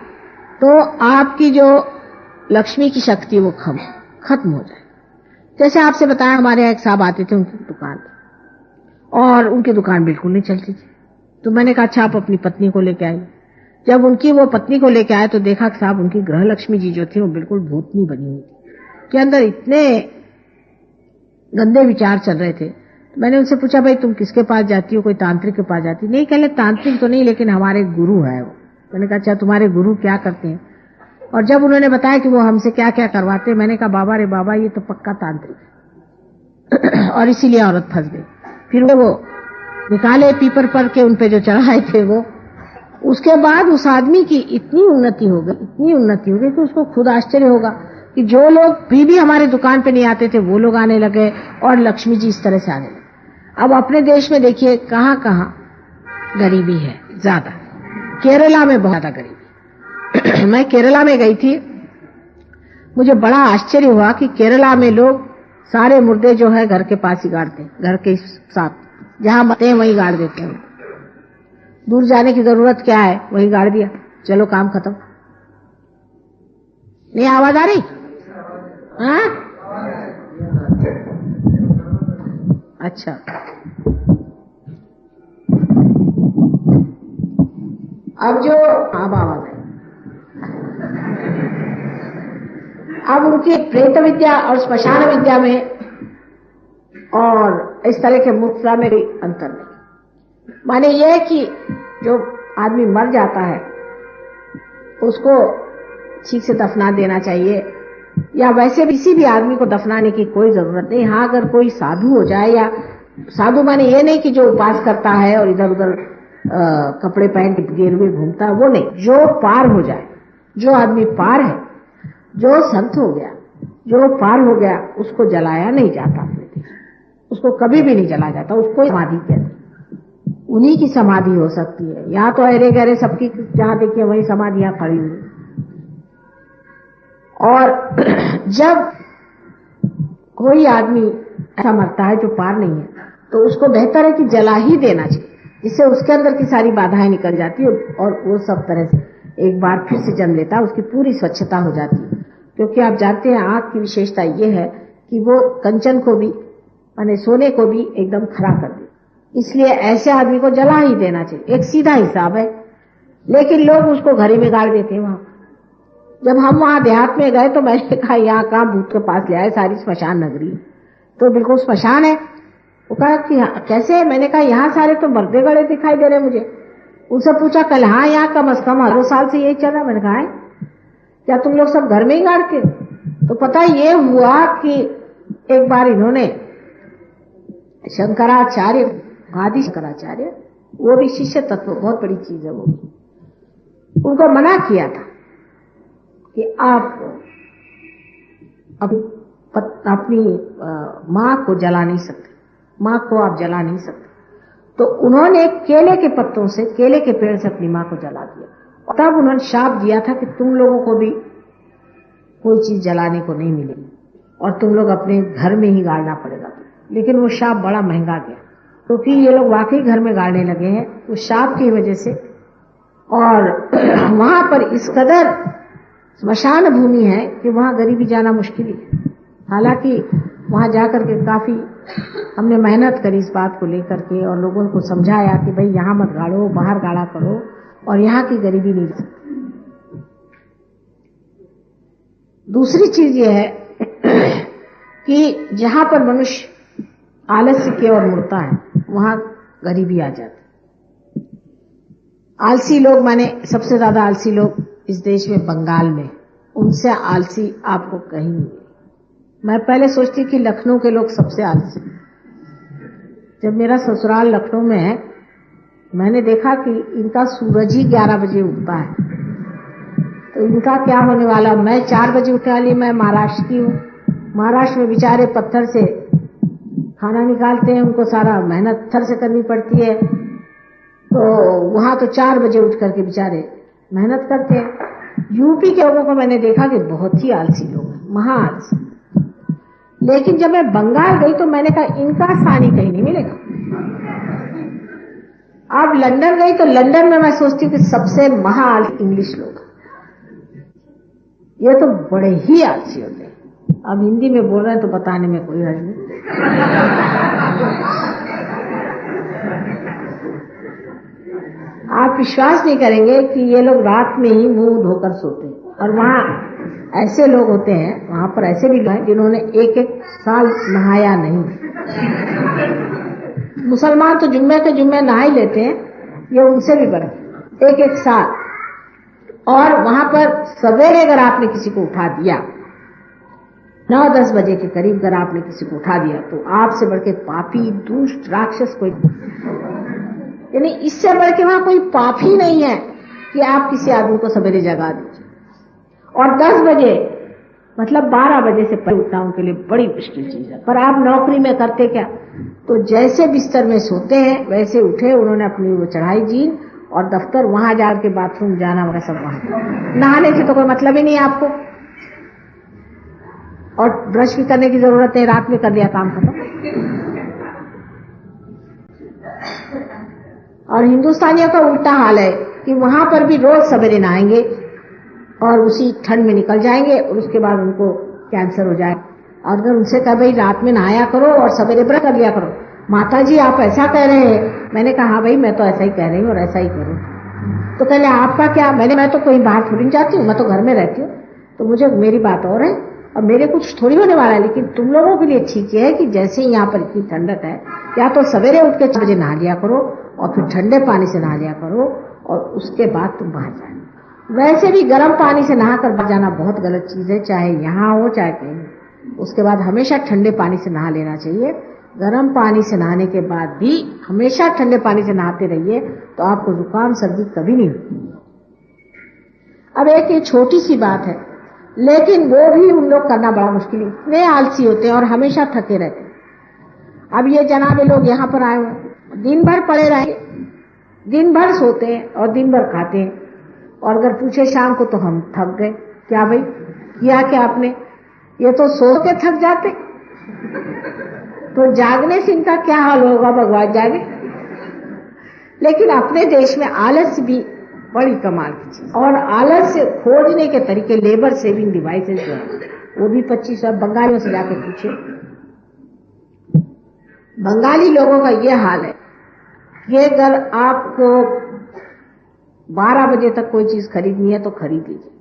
तो आपकी जो लक्ष्मी की शक्ति वो खत्म हो जाए। जैसे आपसे बताया, हमारे यहाँ एक साहब आते थे उनकी दुकान और उनकी दुकान बिल्कुल नहीं चलती थी। तो मैंने कहा अच्छा आप अपनी पत्नी को लेके आइए। जब उनकी वो पत्नी को लेके आए तो देखा कि साहब उनकी ग्रह लक्ष्मी जी जो थी वो बिल्कुल भूतनी बनी हुई थी, कि अंदर इतने गंदे विचार चल रहे थे। तो मैंने उनसे पूछा भाई तुम किसके पास जाती हो, कोई तांत्रिक के पास जाती? नहीं, कहले तांत्रिक तो नहीं, लेकिन हमारे गुरु है वो। मैंने कहा अच्छा तुम्हारे गुरु क्या करते हैं? और जब उन्होंने बताया कि वो हमसे क्या क्या करवाते, मैंने कहा बाबा रे बाबा ये तो पक्का तांत्रिक है। और इसीलिए औरत फंस गई। फिर वो निकाले पीपर पर के उन पे जो चढ़ाए थे वो, उसके बाद उस आदमी की इतनी उन्नति हो गई कि उसको खुद आश्चर्य होगा कि जो लोग भी हमारे दुकान पे नहीं आते थे वो लोग आने लगे और लक्ष्मी जी इस तरह से आने लगे। अब अपने देश में देखिए कहां कहां गरीबी है ज्यादा। केरला में बहुत ज्यादा गरीबी। मैं केरला में गई थी, मुझे बड़ा आश्चर्य हुआ कि केरला में लोग सारे मुर्दे जो है घर के पास ही गाड़ते, घर के साथ जहां मरते हैं वहीं गाड़ देते हैं। दूर जाने की जरूरत क्या है, वहीं गाड़ दिया, चलो काम खत्म। नहीं आवाज आ रही? हाँ अच्छा, अब जो आवाज है, अब उनकी प्रेत विद्या और श्मशान विद्या में और इस तरह के मुद्रा में कोई अंतर नहीं। माने यह कि जो आदमी मर जाता है उसको ठीक से दफना देना चाहिए, या वैसे किसी भी आदमी को दफनाने की कोई जरूरत नहीं। हाँ, अगर कोई साधु हो जाए, या साधु माने ये नहीं कि जो उपास करता है और इधर उधर कपड़े पहन के गेरुए घूमता है, वो नहीं। जो पार हो जाए, जो आदमी पार है, जो संत हो गया, जो पार हो गया, उसको जलाया नहीं जाता अपने देश, उसको कभी भी नहीं जलाया जाता, उसको समाधि कहते हैं। उन्हीं की समाधि हो सकती है। यहाँ तो अरे गहरे सबकी जहां देखिए वही समाधियां खड़ी हुई। और जब कोई आदमी ऐसा मरता है जो पार नहीं है, तो उसको बेहतर है कि जला ही देना चाहिए, जिससे उसके अंदर की सारी बाधाएं निकल जाती है और वो सब तरह से एक बार फिर से जन्म लेता है, उसकी पूरी स्वच्छता हो जाती है। क्योंकि आप जानते हैं आंख की विशेषता ये है कि वो कंचन को भी माने सोने को भी एकदम खरा कर दे, इसलिए ऐसे आदमी को जला ही देना चाहिए। एक सीधा हिसाब है, लेकिन लोग उसको घर ही में गाड़ देते हैं। वहां जब हम वहां देहात में गए तो मैंने कहा यहाँ कहाँ भूत के पास ले आए, सारी स्मशान नगरी, तो बिल्कुल स्मशान है। वो कहा कि कैसे? मैंने कहा यहाँ सारे तो मरदे गड़े दिखाई दे रहे मुझे। उनसे पूछा कल, हाँ यहाँ कम से कम 2 साल से यही चल रहा। मैंने कहा है क्या तुम लोग सब घर में ही गाड़ते हो? तो पता ये हुआ कि एक बार इन्होंने शंकराचार्य, आदि शंकराचार्य, वो भी शिष्य तत्व, बहुत बड़ी चीज है वो, उनको मना किया था कि आप अपनी माँ को जला नहीं सकते, माँ को आप जला नहीं सकते। तो उन्होंने केले के पत्तों से, केले के पेड़ से अपनी माँ को जला दिया। और तब उन्होंने शाप दिया था कि तुम लोगों को भी कोई चीज जलाने को नहीं मिलेगी और तुम लोग अपने घर में ही गाड़ना पड़ेगा। लेकिन वो शाप बड़ा महंगा गया, क्योंकि ये लोग वाकई घर में गाड़ने लगे हैं उस शाप की वजह से। और वहां पर इस कदर स्मशान भूमि है कि वहां गरीबी जाना मुश्किल है। हालांकि वहां जाकर के काफी हमने मेहनत करी इस बात को लेकर के और लोगों को समझाया कि भाई यहाँ मत गाड़ो, बाहर गाड़ा करो और यहाँ की गरीबी नहीं सकती। दूसरी चीज ये है कि जहां पर मनुष्य आलस्य की ओर मुड़ता है वहां गरीबी आ जाती। आलसी लोग, माने सबसे ज्यादा आलसी लोग इस देश में बंगाल में, उनसे आलसी आपको कहीं नहीं मिले। मैं पहले सोचती कि लखनऊ के लोग सबसे आलसी। जब मेरा ससुराल लखनऊ में है, मैंने देखा कि इनका सूरज ही 11 बजे उगता है, तो इनका क्या होने वाला। मैं 4 बजे उठने वाली, मैं महाराष्ट्र की हूँ। महाराष्ट्र में बेचारे पत्थर से खाना निकालते हैं, उनको सारा मेहनत पत्थर से करनी पड़ती है, तो वहां तो 4 बजे उठ करके बेचारे मेहनत करते हैं। यूपी के लोगों को मैंने देखा कि बहुत ही आलसी लोग हैं, महा आलसी। लेकिन जब मैं बंगाल गई तो मैंने कहा इनका सानी कहीं नहीं मिलेगा। अब लंदन गई तो लंदन में मैं सोचती हूँ कि सबसे महा आलसी इंग्लिश लोग, ये तो बड़े ही आलसी होते हैं। अब हिंदी में बोल रहे हैं तो बताने में कोई हर्ज नहीं। आप विश्वास नहीं करेंगे कि ये लोग रात में ही मुंह धोकर सोते हैं। और वहां ऐसे लोग होते हैं, वहां पर ऐसे भी हैं जिन्होंने 1-1 साल नहाया नहीं। मुसलमान तो जुम्मे के जुम्मे नहा ही लेते हैं, ये उनसे भी बड़े 1-1 साल। और वहां पर सवेरे अगर आपने किसी को उठा दिया, 9-10 बजे के करीब अगर आपने किसी को उठा दिया, तो आपसे बढ़ के पापी, दुष्ट, राक्षस कोई, यानी इससे बढ़ के वहां कोई पाप ही नहीं है कि आप किसी आदमी को सवेरे जगा दीजिए। और 10 बजे मतलब 12 बजे से पहले उठना उनके लिए बड़ी मुश्किल चीज है। पर आप नौकरी में करते क्या, तो जैसे बिस्तर में सोते हैं वैसे उठे, उन्होंने अपनी वो चढ़ाई जीन और दफ्तर, वहां जाके बाथरूम जाना वगैरह सब वहां। नहाने की तो कोई मतलब ही नहीं है आपको, और ब्रश भी करने की जरूरत है, रात में कर लिया काम खत्म। और हिंदुस्तानियों का उल्टा हाल है कि वहां पर भी रोज सवेरे नहाएंगे और उसी ठंड में निकल जाएंगे और उसके बाद उनको कैंसर हो जाए। और अगर उनसे कहा भाई रात में नहाया करो और सवेरे ब्रश कर लिया करो, माता जी आप ऐसा कह रहे हैं। मैंने कहा हाँ भाई मैं तो ऐसा ही कह रही हूँ और ऐसा ही करूँ। तो कहले आपका क्या? मैं तो कहीं बाहर थोड़ी जाती हूँ, मैं तो घर में रहती हूँ, तो मुझे मेरी बात और है और मेरे कुछ थोड़ी होने वाला है। लेकिन तुम लोगों के लिए ठीक है कि जैसे ही यहाँ पर इतनी ठंडक है, या तो सवेरे उठ के 4 बजे नहा लिया करो और फिर ठंडे पानी से नहा लिया करो और उसके बाद तुम बाहर जाए। वैसे भी गर्म पानी से नहा कर बाहर जाना बहुत गलत चीज है, चाहे यहाँ हो चाहे कहीं। उसके बाद हमेशा ठंडे पानी से नहा लेना चाहिए। गर्म पानी से नहाने के बाद भी हमेशा ठंडे पानी से नहाते रहिए तो आपको जुकाम सर्दी कभी नहीं होती। अब एक ये छोटी सी बात है, लेकिन वो भी उन लोग करना बड़ा मुश्किल है, इतने आलसी होते हैं और हमेशा थके रहते हैं। अब ये जनाबे लोग यहाँ पर आए हुए, दिन भर पड़े रहेंगे, दिन भर सोते हैं और दिन भर खाते हैं, और अगर पूछे शाम को तो हम थक गए। क्या भाई किया क्या आपने? ये तो सो के थक जाते, तो जागने से इनका क्या हाल होगा, भगवान जाने। लेकिन अपने देश में आलस्य भी बड़ी कमाल की चीज, और आलस्य खोजने के तरीके, लेबर सेविंग डिवाइसेस जो है वो भी 25 बंगालियों से जाकर पूछे। बंगाली लोगों का ये हाल है कि अगर आपको 12 बजे तक कोई चीज खरीदनी है तो खरीद लीजिए,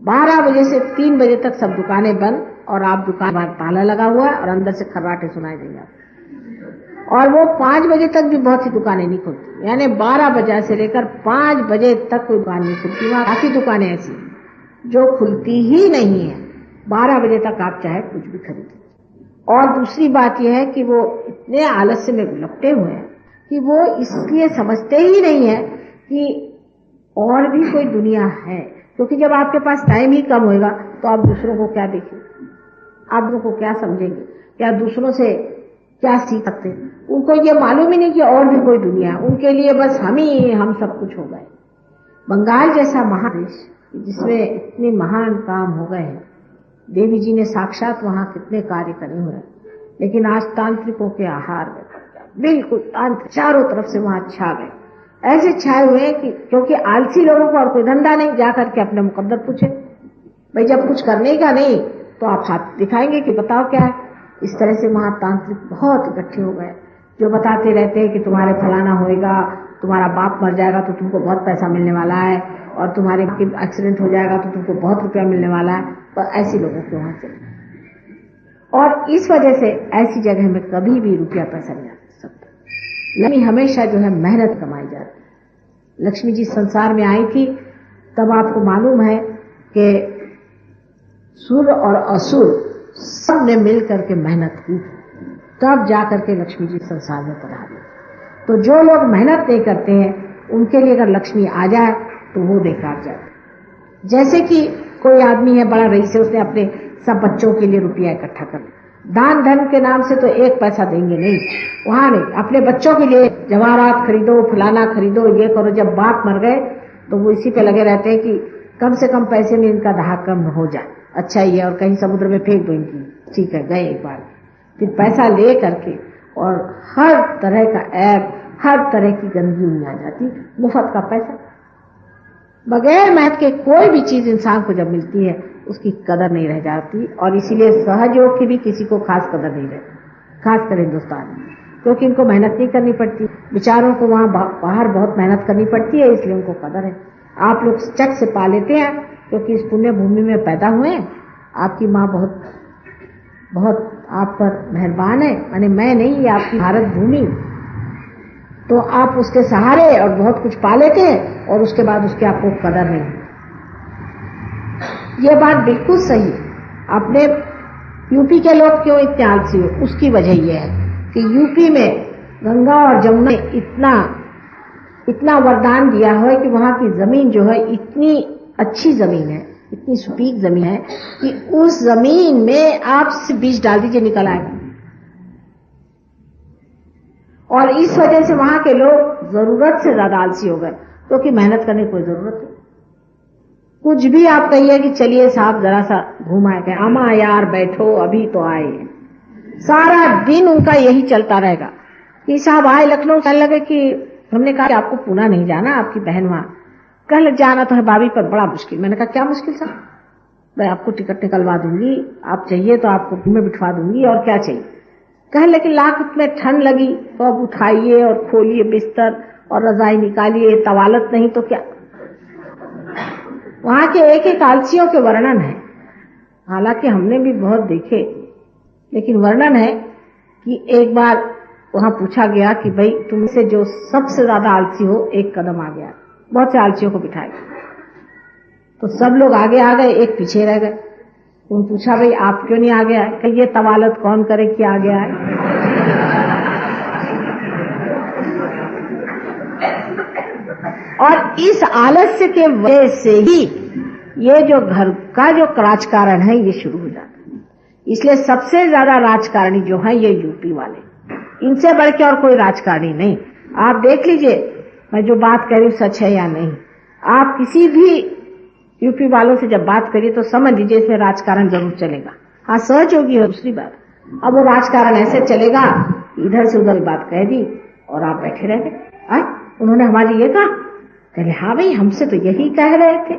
12 बजे से 3 बजे तक सब दुकानें बंद, और आप दुकान बाहर ताला लगा हुआ है और अंदर से खर्राटे सुनाई देंगे आपको। और वो 5 बजे तक भी बहुत सी दुकानें नहीं खुलती, यानी 12 बजे से लेकर 5 बजे तक कोई दुकान नहीं खुलती। वहां काफी दुकानें ऐसी जो खुलती ही नहीं है, 12 बजे तक आप चाहे कुछ भी खरीद। और दूसरी बात यह है कि वो इतने आलस्य में लपटे हुए हैं कि वो इसलिए समझते ही नहीं है कि और भी कोई दुनिया है, क्योंकि जब आपके पास टाइम ही कम होगा तो आप दूसरों को क्या देखेंगे, आप दूसरों को क्या समझेंगे, क्या दूसरों से क्या सीख सकते हैं। उनको ये मालूम ही नहीं कि और भी कोई दुनिया है, उनके लिए बस हम सब कुछ हो गए। बंगाल जैसा महादेश जिसमें इतने महान काम हो गए हैं, देवी जी ने साक्षात वहां कितने कार्य करे हुए हैं, लेकिन आज तांत्रिकों के आहार में बिल्कुल तांत्रिक चारों तरफ से वहां छा गए, ऐसे छाए हुए हैं कि क्योंकि आलसी लोगों को और कोई धंधा नहीं, जाकर के अपने मुकद्दर पूछे, भाई जब कुछ करने का नहीं तो आप हाथ दिखाएंगे कि बताओ क्या है। इस तरह से वहां तांत्रिक बहुत इकट्ठे हो गए, जो बताते रहते हैं कि तुम्हारे फलाना होएगा, तुम्हारा बाप मर जाएगा तो तुमको बहुत पैसा मिलने वाला है, और तुम्हारे एक्सीडेंट हो जाएगा तो तुमको बहुत रुपया मिलने वाला है। तो ऐसी लोगों के वहां से, और इस वजह से ऐसी जगह में कभी भी रुपया पैसा नहीं आ सकता। लक्ष्मी हमेशा जो है मेहनत कमाई जाती। लक्ष्मी जी संसार में आई थी तब आपको मालूम है कि सुर और असुर सब ने मिल करके मेहनत की, तब जाकर के लक्ष्मी जी संसार में पधारी। तो जो लोग मेहनत नहीं करते हैं उनके लिए अगर लक्ष्मी आ जाए तो वो बेकार जाए। जैसे कि कोई आदमी है बड़ा रईस है, उसने अपने सब बच्चों के लिए रुपया इकट्ठा कर, दान धर्म के नाम से तो एक पैसा देंगे नहीं, वहां नहीं, अपने बच्चों के लिए जवाहरात खरीदो, फलाना खरीदो, ये करो। जब बाप मर गए तो वो इसी पे लगे रहते हैं कि कम से कम पैसे में इनका दाह कम हो जाए, अच्छा ही है, और कहीं समुद्र में फेंक दो इनकी, ठीक है गए एक बार। फिर पैसा ले करके और हर तरह का ऐप, हर तरह की गंदगी उनमें आ जाती, मुफ्त का पैसा। बगैर मेहनत के कोई भी चीज इंसान को जब मिलती है उसकी कदर नहीं रह जाती, और इसीलिए सहयोग की भी किसी को खास कदर नहीं रहती, खासकर हिंदुस्तान में, क्योंकि इनको मेहनत नहीं करनी पड़ती, बेचारों को वहां बाहर बहुत मेहनत करनी पड़ती है, इसलिए उनको कदर है। आप लोग चक से पा लेते हैं क्योंकि इस पुण्य भूमि में पैदा हुए हैं, आपकी माँ बहुत बहुत आप पर मेहरबान है, माने मैं नहीं, ये आपकी भारत भूमि, तो आप उसके सहारे और बहुत कुछ पा लेते हैं और उसके बाद उसकी आपको कदर नहीं। ये बात बिल्कुल सही। अपने यूपी के लोग क्यों इतने आलसी हो, उसकी वजह यह है कि यूपी में गंगा और जमुना इतना वरदान दिया है कि वहां की जमीन जो है इतनी अच्छी जमीन है, इतनी सुपीक जमीन है कि उस जमीन में आप सिर्फ बीज डाल दीजिए निकल आएगा। और इस वजह से वहां के लोग जरूरत से ज्यादा आलसी हो गए, क्योंकि मेहनत करने की कोई जरूरत नहीं। कुछ भी आप कहिए कि चलिए साहब जरा सा घूम आए, अमा यार बैठो अभी तो आए, सारा दिन उनका यही चलता रहेगा कि साहब आए लखनऊ, कहने लगे कि हमने कहा कि आपको पुणे नहीं जाना, आपकी बहन वहां, कल जाना तो है भाभी पर बड़ा मुश्किल। मैंने कहा क्या मुश्किल साहब, मैं आपको टिकट निकलवा दूंगी, आप चाहिए तो आपको में बिठवा दूंगी, और क्या चाहिए। कहे लेकिन लाख इतने ठंड लगी, तो अब उठाइए और खोलिए बिस्तर और रजाई निकालिए, तवालत नहीं तो क्या। वहां के एक एक आलसियों के वर्णन है, हालांकि हमने भी बहुत देखे, लेकिन वर्णन है कि एक बार वहां पूछा गया कि भाई तुमसे जो सबसे ज्यादा आलसी हो एक कदम आ गया, बहुत से आलसियों को बिठाए, तो सब लोग आगे आ गए, एक पीछे रह गए। उन्होंने पूछा भाई आप क्यों नहीं आ गया है, कि ये तवालत कौन करे कि आ गया है। और इस आलस्य के वजह से ही ये जो घर का जो राजकारण है ये शुरू हो जाता है। इसलिए सबसे ज्यादा राजकारणी जो है ये यूपी वाले, इनसे बढ़ के और कोई राजकारणी नहीं। आप देख लीजिए मैं जो बात कह रही हूं सच है या नहीं। आप किसी भी यूपी वालों से जब बात करिए तो समझ लीजिए इसमें राजकारण जरूर चलेगा। हाँ, सहयोगी है दूसरी बात। अब वो राजकारण ऐसे चलेगा, इधर से उधर बात कह दी और आप बैठे रह गए। उन्होंने हमारी ये कहा, कहले हाँ भाई हमसे तो यही कह रहे थे,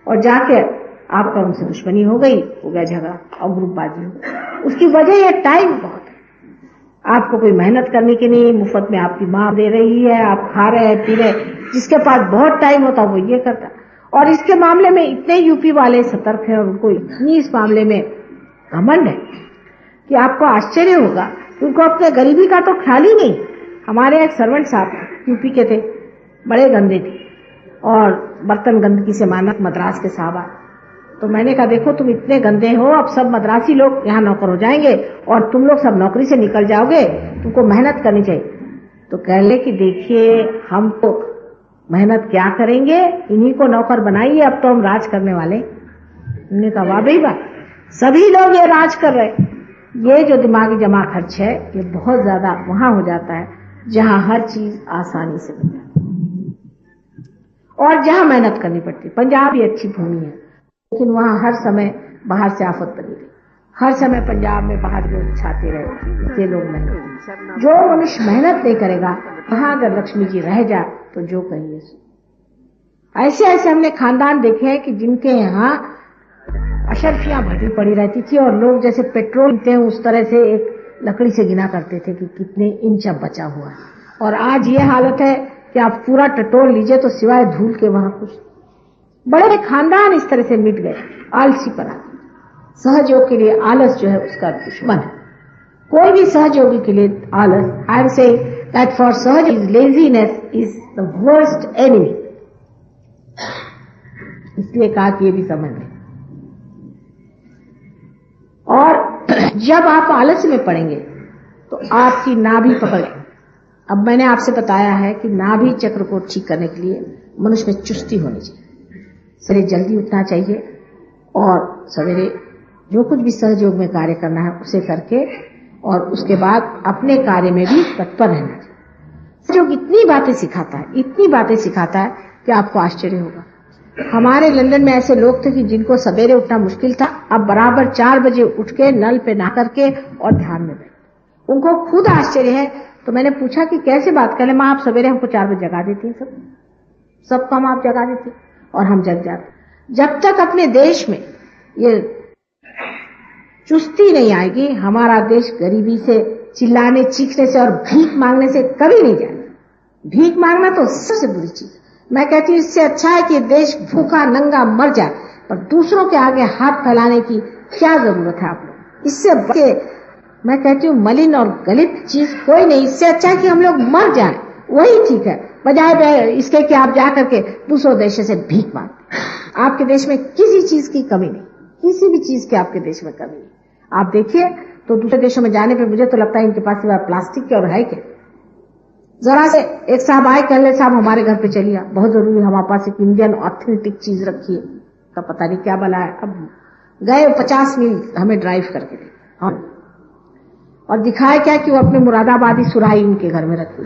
और जाके आपका उनसे दुश्मनी हो गया झगड़ा और ग्रुपबाजी हो गई। उसकी वजह ये टाइम बहुत है। आपको कोई मेहनत करने की नहीं, मुफ्त में आपकी माँ दे रही है, आप खा रहे हैं पी रहे। जिसके पास बहुत टाइम होता वो ये करता। और इसके मामले में इतने यूपी वाले सतर्क हैं और उनको इतनी इस मामले में घमंड है कि आपको आश्चर्य होगा। उनको अपने गरीबी का तो ख्याल ही नहीं। हमारे एक सर्वेंट साहब यूपी के थे, बड़े गंदे थे और बर्तन गंदगी से मानक मद्रास के साहब आए। तो मैंने कहा देखो तुम इतने गंदे हो, अब सब मद्रासी लोग यहाँ नौकर हो जाएंगे और तुम लोग सब नौकरी से निकल जाओगे, तुमको मेहनत करनी चाहिए। तो कह ले कि देखिए हम तो मेहनत क्या करेंगे, इन्हीं को नौकर बनाइए, अब तो हम राज करने वाले। हमने कहा वाह भाई वाह, सभी लोग ये राज कर रहे। ये जो दिमागी जमा खर्च है ये बहुत ज्यादा वहां हो जाता है जहां हर चीज आसानी से बन जाती है और जहां मेहनत करनी पड़ती है। पंजाब भी अच्छी भूमि है, लेकिन वहां हर समय बाहर से आफत बनी रही। हर समय पंजाब में बाहर लोग छाते रहे, ये लोग मेहनत। जो मनुष्य मेहनत नहीं करेगा, वहां अगर लक्ष्मी जी रह जाए तो जो कहिए। ऐसे ऐसे हमने खानदान देखे हैं कि जिनके यहाँ अशर्फियां भरी पड़ी रहती थी और लोग जैसे पेट्रोल पीते हैं उस तरह से एक लकड़ी से गिना करते थे कि कितने इंच अब बचा हुआ है। और आज ये हालत है कि आप पूरा टटोल लीजिए तो सिवाय धूल के वहां कुछ। बड़े खानदान इस तरह से मिट गए, आलसी पर। सहयोग के लिए आलस जो है उसका दुश्मन है। कोई भी सहयोगी के लिए आलस, I am saying that for सहयोग laziness is the worst enemy. इसलिए कहा कि ये भी समझ लें। और जब आप आलस में पड़ेंगे तो आपकी नाभि पकड़। अब मैंने आपसे बताया है कि नाभि चक्र को ठीक करने के लिए मनुष्य में चुस्ती होनी चाहिए। सवेरे जल्दी उठना चाहिए और सवेरे जो कुछ भी सहयोग में कार्य करना है उसे करके और उसके बाद अपने कार्य में भी तत्पर रहना चाहिए। सहयोग इतनी बातें सिखाता है कि आपको आश्चर्य होगा। हमारे लंदन में ऐसे लोग थे कि जिनको सवेरे उठना मुश्किल था, अब बराबर 4 बजे उठ के नल पे नहा करके और ध्यान में बैठे। उनको खुद आश्चर्य है। तो मैंने पूछा कि कैसे बात कर ले माँ, आप सवेरे हमको 4 बजे जगा देती हैं, सबको हम आप जगा देती और हम जग जाते। जब तक अपने देश में ये चुस्ती नहीं आएगी, हमारा देश गरीबी से, चिल्लाने चीखने से और भीख मांगने से कभी नहीं जाएगा। भीख मांगना तो सबसे बुरी चीज। मैं कहती हूँ इससे अच्छा है कि देश भूखा नंगा मर जाए, पर दूसरों के आगे हाथ फैलाने की क्या जरूरत है आप लोग। इससे बड़े मैं कहती हूँ मलिन और गलित चीज कोई नहीं। इससे अच्छा है कि हम लोग मर जाएं, वही ठीक है, बजाय इसके कि आप जाकर के दूसरों देशों से भीख मांगते। आपके देश में किसी चीज की कमी नहीं, किसी भी चीज की आपके देश में कमी नहीं। आप देखिए तो दूसरे देशों में जाने पे मुझे तो लगता है इनके पास सिवाय प्लास्टिक के और है क्या। जरा से एक साहब आए, कह ले साहब हमारे घर पे चलिए, बहुत जरूरी हमारे पास एक इंडियन ऑथेंटिक चीज रखी है। तो पता नहीं क्या बला है। अब गए 50 मील हमें ड्राइव करके दे, हाँ, और दिखाए क्या कि वो अपने मुरादाबादी सुराही उनके घर में रखी।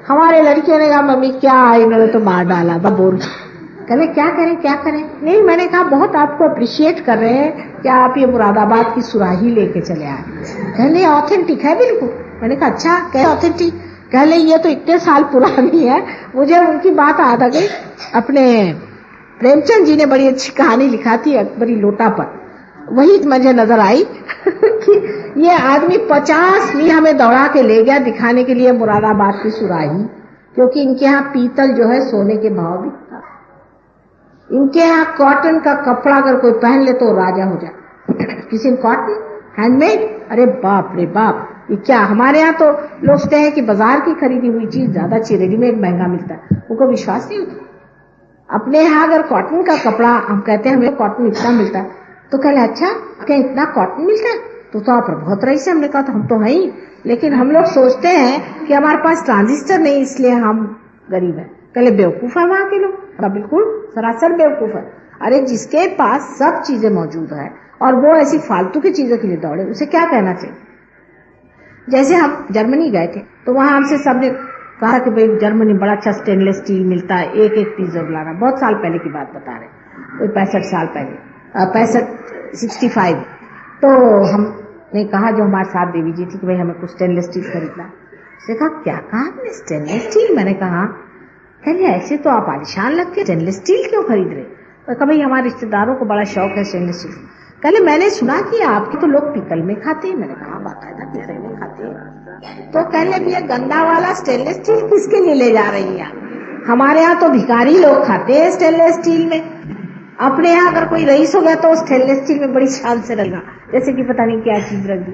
हमारे लड़कियों ने कहा मम्मी क्या इन्होंने तो मार डाला बबोर। कहले क्या करें। नहीं, मैंने कहा बहुत आपको अप्रिशिएट कर रहे हैं कि आप ये मुरादाबाद की सुराही लेके चले आए। कहले ऑथेंटिक है बिल्कुल। मैंने कहा अच्छा क्या ऑथेंटिक। कहले ये तो इतने साल पुरानी है। मुझे उनकी बात याद आ गई। अपने प्रेमचंद जी ने बड़ी अच्छी कहानी लिखा थी अकबरी लोटा पर, वही मुझे नजर आई कि ये आदमी 50 मील हमें दौड़ा के ले गया दिखाने के लिए मुरादाबाद की सुराही, क्योंकि इनके यहाँ पीतल जो है सोने के भाव बिकता। इनके यहाँ कॉटन का कपड़ा अगर कोई पहन ले तो राजा हो जाए। किसी ने कॉटन हैंडमेड, अरे बाप रे बाप, ये क्या। हमारे यहाँ तो लोग सोचते हैं कि बाजार की खरीदी हुई चीज ज्यादा अच्छी, रेडीमेड महंगा मिलता है, उनको विश्वास नहीं होता। अपने यहाँ अगर कॉटन का कपड़ा, हम कहते हैं हमें कॉटन इतना मिलता है, तो कह ले अच्छा क्या इतना कॉटन मिलता है, तो आप बहुत रईस है। हमने कहा तो हम तो हैं ही, लेकिन हम लोग सोचते हैं कि हमारे पास ट्रांजिस्टर नहीं इसलिए हम गरीब हैं। कहले बेवकूफ है वहां के लोग। बिल्कुल सरासर बेवकूफ है। अरे जिसके पास सब चीजें मौजूद है और वो ऐसी फालतू की चीजों के लिए दौड़े, उसे क्या कहना चाहिए। जैसे हम जर्मनी गए थे तो वहां हमसे सबने कहा कि भाई जर्मनी बड़ा अच्छा स्टेनलेस स्टील मिलता है, एक एक पीस जरूर लाना। बहुत साल पहले की बात बता रहे, कोई 65 साल पहले, 65। तो हमने कहा जो हमारे साथ देवी जी थी कि भाई हमें कुछ स्टेनलेस स्टील खरीदना। उसने कहा क्या कहा आपने, स्टेनलेस स्टील? मैंने कहा कहले ऐसे तो आप आलिशान लगते हैं, स्टेनलेस स्टील क्यों खरीद रहे? मैं कहा भाई हमारे रिश्तेदारों को बड़ा शौक है स्टेनलेस स्टील। कहले मैंने सुना कि आपके तो लोग पीतल में खाते हैं। मैंने कहा बाकायदा पीतल में खाते हैं। तो कहले भैया गंदा वाला स्टेनलेस स्टील किसके लिए ले जा रही है? हमारे यहाँ तो भिखारी लोग खाते हैं स्टेनलेस स्टील में, अपने यहाँ अगर कोई रईस हो गया तो स्टेनलेस स्टील में बड़ी शान से रखा, जैसे कि पता नहीं क्या चीज रख दी।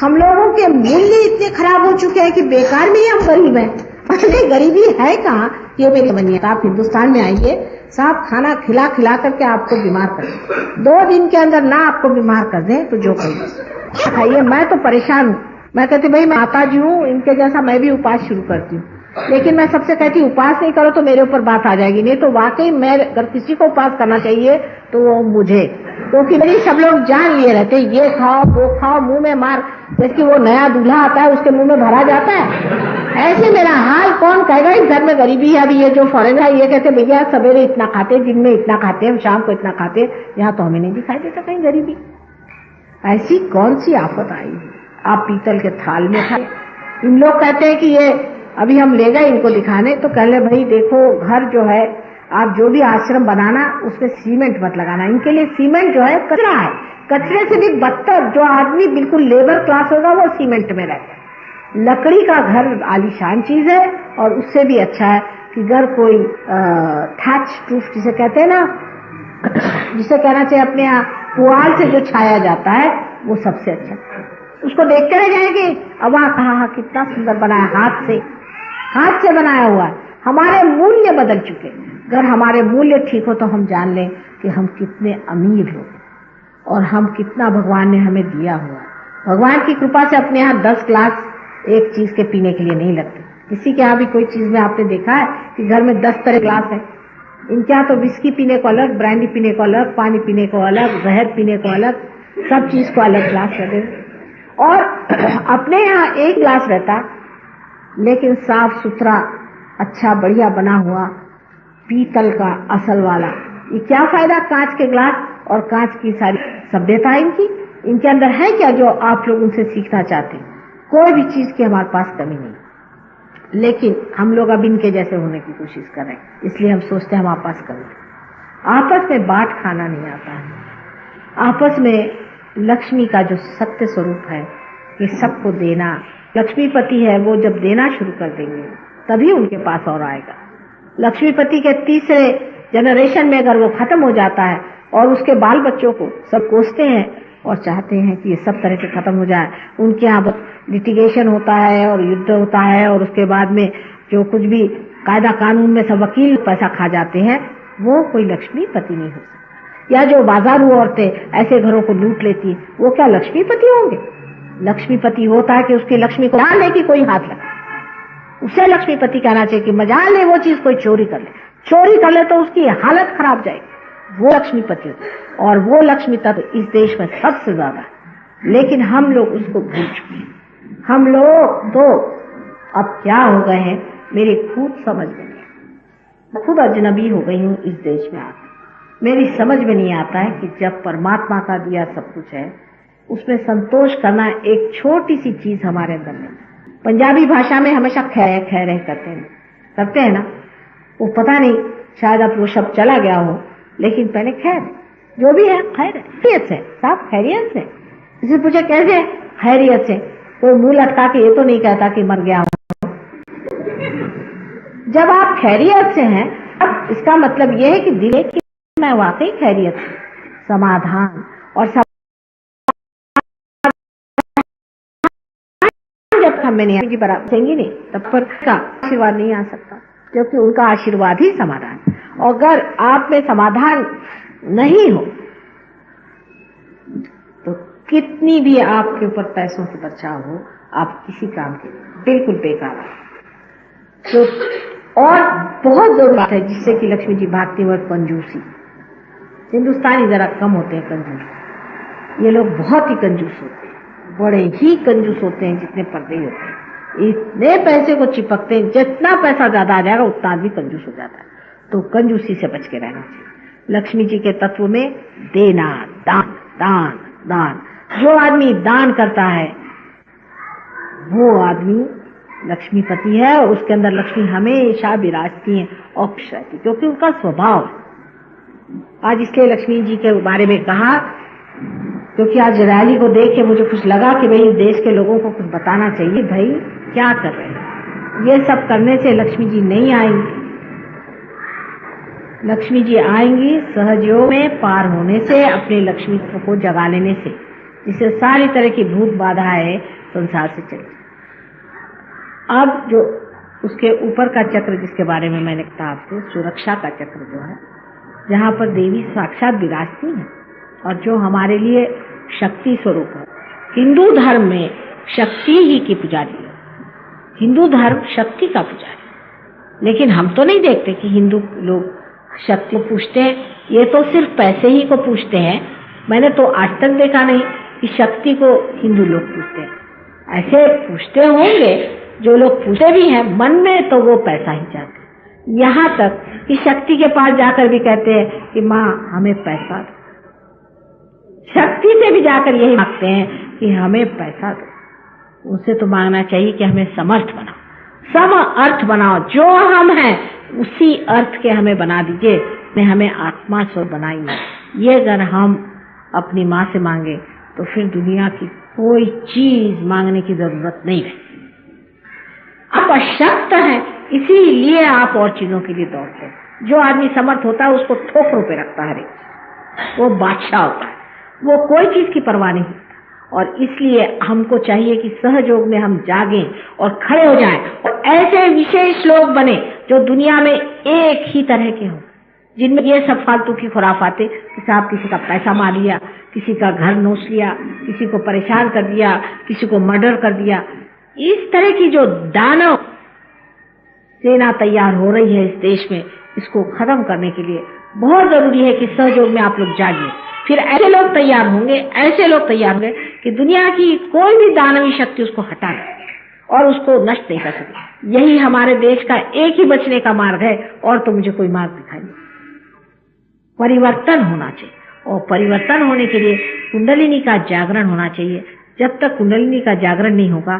हम लोगों के मूल्य इतने खराब हो चुके हैं कि बेकार में ही हम गरीब हैं। अरे गरीबी है कहाँ, ये मेरी तमन्नी। आप हिंदुस्तान में आइए, साहब खाना खिला खिला करके आपको बीमार कर दें, 2 दिन के अंदर ना आपको बीमार कर दें तो जो खाइए खाइए। मैं तो परेशान हूँ। मैं कहती भाई मैं माता जी हूँ, इनके जैसा मैं भी उपास शुरू करती हूँ, लेकिन मैं सबसे कहती उपास नहीं करो तो मेरे ऊपर बात आ जाएगी। नहीं तो वाकई मैं अगर किसी को उपास करना चाहिए तो वो मुझे, क्योंकि मेरी सब लोग जान लिए रहते, ये खाओ वो खाओ, मुंह में मार, जैसे वो नया दूल्हा आता है उसके मुंह में भरा जाता है। ऐसे मेरा हाल कौन कहेगा? इस घर में गरीबी है। अभी ये जो फॉरेनर है ये कहते भैया सवेरे इतना खाते, दिन में इतना खाते हैं, शाम को इतना खाते हैं। यहाँ तो हमें नहीं दिखाई देता कहीं गरीबी। ऐसी कौन सी आफत आई? आप पीतल के थाल में खाए। इन लोग कहते हैं कि ये अभी हम ले गए इनको दिखाने, तो कह ले भाई देखो घर जो है, आप जो भी आश्रम बनाना उसमें सीमेंट मत लगाना। इनके लिए सीमेंट जो है कचरा है, कचरे से भी बदतर। जो आदमी बिल्कुल लेबर क्लास होगा वो सीमेंट में रहता है। लकड़ी का घर आलीशान चीज है, और उससे भी अच्छा है कि घर कोई थैच प्रूफ जिसे कहते हैं ना, जिसे कहना चाहिए अपने यहाँ पुआल से जो छाया जाता है, वो सबसे अच्छा। उसको देखते रह जाएंगे, अब वहाँ कहा कितना सुंदर बनाया, हाथ से बनाया हुआ है। हमारे मूल्य बदल चुके। अगर हमारे मूल्य ठीक हो तो हम जान लें कि हम कितने अमीर लोग और हम कितना भगवान ने हमें दिया हुआ है। भगवान की कृपा से अपने यहाँ 10 ग्लास एक चीज के पीने के लिए नहीं लगते। किसी के यहाँ भी कोई चीज में आपने देखा है कि घर में 10 तरह ग्लास है? इनके यहाँ तो विस्की पीने को अलग, ब्रांडी पीने को अलग, पानी पीने को अलग, जहर पीने को अलग, सब चीज को अलग ग्लास लगे। और अपने यहाँ एक ग्लास रहता, लेकिन साफ सुथरा अच्छा बढ़िया बना हुआ पीतल का असल वाला। ये क्या फायदा कांच के ग्लास और कांच की सारी सभ्यता इनके अंदर है क्या जो आप लोग उनसे सीखना चाहते हैं? कोई भी चीज की हमारे पास कमी नहीं, लेकिन हम लोग अब इनके जैसे होने की कोशिश कर रहे हैं, इसलिए हम सोचते हैं हमारे पास कमी। आपस में बांट खाना नहीं आता है। आपस में लक्ष्मी का जो सत्य स्वरूप है कि सबको देना, लक्ष्मीपति है वो जब देना शुरू कर देंगे तभी उनके पास और आएगा। लक्ष्मीपति के तीसरे जनरेशन में अगर वो खत्म हो जाता है और उसके बाल बच्चों को सब कोसते हैं और चाहते हैं कि ये सब तरह से खत्म हो जाए, उनके यहाँ लिटिगेशन होता है और युद्ध होता है, और उसके बाद में जो कुछ भी कायदा कानून में सब वकील पैसा खा जाते हैं, वो कोई लक्ष्मीपति नहीं हो सकता। या जो बाजारू औरतें ऐसे घरों को लूट लेती, वो क्या लक्ष्मीपति होंगे? लक्ष्मीपति होता है कि उसकी लक्ष्मी को मजाल ले कि कोई हाथ लगा, उसे लक्ष्मीपति कहना चाहिए कि मजाल ले वो चीज कोई चोरी कर ले तो उसकी हालत खराब जाएगी, वो लक्ष्मीपति होता है। और वो लक्ष्मी तत्व इस देश में सबसे ज्यादा है, लेकिन हम लोग उसको भूल चुके हैं। हम लोग तो अब क्या हो गए हैं मेरी खुद समझ में नहीं, मैं खुद अजनबी हो गई हूँ इस देश में आकर। मेरी समझ में नहीं आता है कि जब परमात्मा का दिया सब कुछ है, उसमें संतोष करना एक छोटी सी चीज हमारे अंदर नहीं। पंजाबी भाषा में हमेशा खैर खैर करते हैं ना, वो पता नहीं शायद अब वो शब्द चला गया हो, लेकिन पहले खैर जो भी है खैरियत से, साफ खैरियत से। किसी पूछे कैसे? खैरियत से। कोई मुंह लटका के ये तो नहीं कहता कि मर गया हूं। जब आप खैरियत से हैं, अब इसका मतलब यह है कि दिल की मैं वाकई खैरियत से, समाधान और जब हम मैंने की बराबर सेंगी नहीं, तब पर का आशीर्वाद नहीं आ सकता, क्योंकि उनका आशीर्वाद ही समाधान। और अगर आप में समाधान नहीं हो तो कितनी भी आपके ऊपर पैसों की बचाव हो, आप किसी काम के बिल्कुल बेकार है। तो और बहुत जरूरी बात है जिससे कि लक्ष्मी जी भागती हुई कंजूसी। हिंदुस्तानी जरा कम होते हैं कंजूस, ये लोग बहुत ही कंजूस होते हैं, बड़े ही कंजूस होते हैं जितने पर्दे होते हैं। इतने पैसे को चिपकते हैं, जितना पैसा ज्यादा आ जाएगा उतना आदमी कंजूस हो जाता है। तो कंजूसी से बच के रहना चाहिए। लक्ष्मी जी के तत्व में देना, दान दान दान। जो आदमी दान करता है वो आदमी लक्ष्मीपति है और उसके अंदर लक्ष्मी हमेशा विराजती है और खुश रहती, क्योंकि उनका स्वभाव है। आज इसलिए लक्ष्मी जी के बारे में कहा, क्योंकि आज रैली को देख के मुझे कुछ लगा कि भाई देश के लोगों को कुछ बताना चाहिए। भाई क्या कर रहे हैं, ये सब करने से लक्ष्मी जी नहीं आएंगी। लक्ष्मी जी आएंगी सहजयोग में पार होने से, अपने लक्ष्मी को जगा लेने से, जिससे सारी तरह की भूत बाधाएं संसार से चली। अब जो उसके ऊपर का चक्र जिसके बारे में मैंने कहा आपसे, सुरक्षा का चक्र जो है, जहाँ पर देवी साक्षात विराजती है और जो हमारे लिए शक्ति स्वरूप है। हिंदू धर्म में शक्ति ही की पुजारी है, हिंदू धर्म शक्ति का पुजारी। लेकिन हम तो नहीं देखते कि हिंदू लोग शक्ति को पूछते हैं, ये तो सिर्फ पैसे ही को पूछते हैं। मैंने तो आज तक देखा नहीं कि शक्ति को हिंदू लोग पूछते हैं। ऐसे पूछते होंगे जो लोग पूछते भी हैं, मन में तो वो पैसा ही चाहते हैं। यहाँ तक कि शक्ति के पास जाकर भी कहते हैं कि माँ हमें पैसा दो। शक्ति से भी जाकर यही मांगते हैं कि हमें पैसा दो। उनसे तो मांगना चाहिए कि हमें समर्थ बनाओ, सम अर्थ बनाओ, जो हम हैं उसी अर्थ के हमें बना दीजिए, ने हमें आत्मा स्वरूप बनाइए। ये अगर हम अपनी माँ से मांगे तो फिर दुनिया की कोई चीज मांगने की जरूरत नहीं है। आप अशक्त हैं, इसीलिए आप और चीजों के लिए दौड़ते हैं। जो आदमी समर्थ होता है उसको ठोकरों पे रखता है, वो बादशाह होता है, वो कोई चीज की परवाह नहीं करता। और इसलिए हमको चाहिए कि सहयोग में हम जागें और खड़े हो जाएं और ऐसे विशेष लोग बने जो दुनिया में एक ही तरह के हों, जिनमें ये सब फालतू की खुराफाते कि साहब किसी का पैसा मार लिया, किसी का घर नोच लिया, किसी को परेशान कर दिया, किसी को मर्डर कर दिया, इस तरह की जो दानव सेना तैयार हो रही है इस देश में, इसको खत्म करने के लिए बहुत जरूरी है कि सहयोग में आप लोग जागिए। फिर ऐसे लोग तैयार होंगे, ऐसे लोग तैयार होंगे कि दुनिया की कोई भी दानवी शक्ति उसको हटा ले और उसको नष्ट नहीं कर सके। यही हमारे देश का एक ही बचने का मार्ग है, और तो मुझे कोई मार्ग दिखाई नहीं। परिवर्तन होना चाहिए और परिवर्तन होने के लिए कुंडलिनी का जागरण होना चाहिए। जब तक कुंडलिनी का जागरण नहीं होगा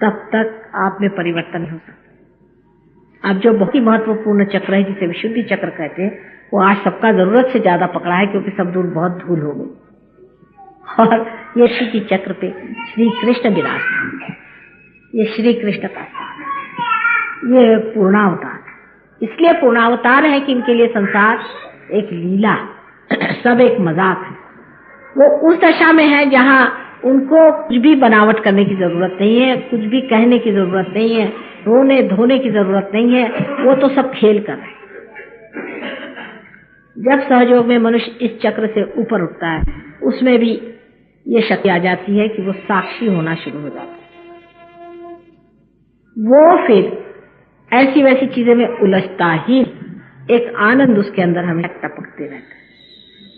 तब तक आप में परिवर्तन नहीं हो सकता। अब जो बहुत ही महत्वपूर्ण चक्र है जिसे विशुद्धि चक्र कहते हैं, वो आज सबका जरूरत से ज्यादा पकड़ा है, क्योंकि सब दूर बहुत धूल हो गई। और ये विशुद्धि चक्र पे श्री कृष्ण विराजमान है। ये श्री कृष्ण का स्थान है, ये पूर्णावतार है। इसलिए पूर्णावतार है कि इनके लिए संसार एक लीला, सब एक मजाक है। वो उस दशा में है जहाँ उनको कुछ भी बनावट करने की जरूरत नहीं है, कुछ भी कहने की जरूरत नहीं है, रोने धोने की जरूरत नहीं है, वो तो सब खेल कर रहे हैं। जब सहयोग में मनुष्य इस चक्र से ऊपर उठता है, उसमें भी ये शक्ति आ जाती है कि वो साक्षी होना शुरू हो जाता है। वो फिर ऐसी वैसी चीजें में उलझता ही, एक आनंद उसके अंदर हमें टपकते रहता है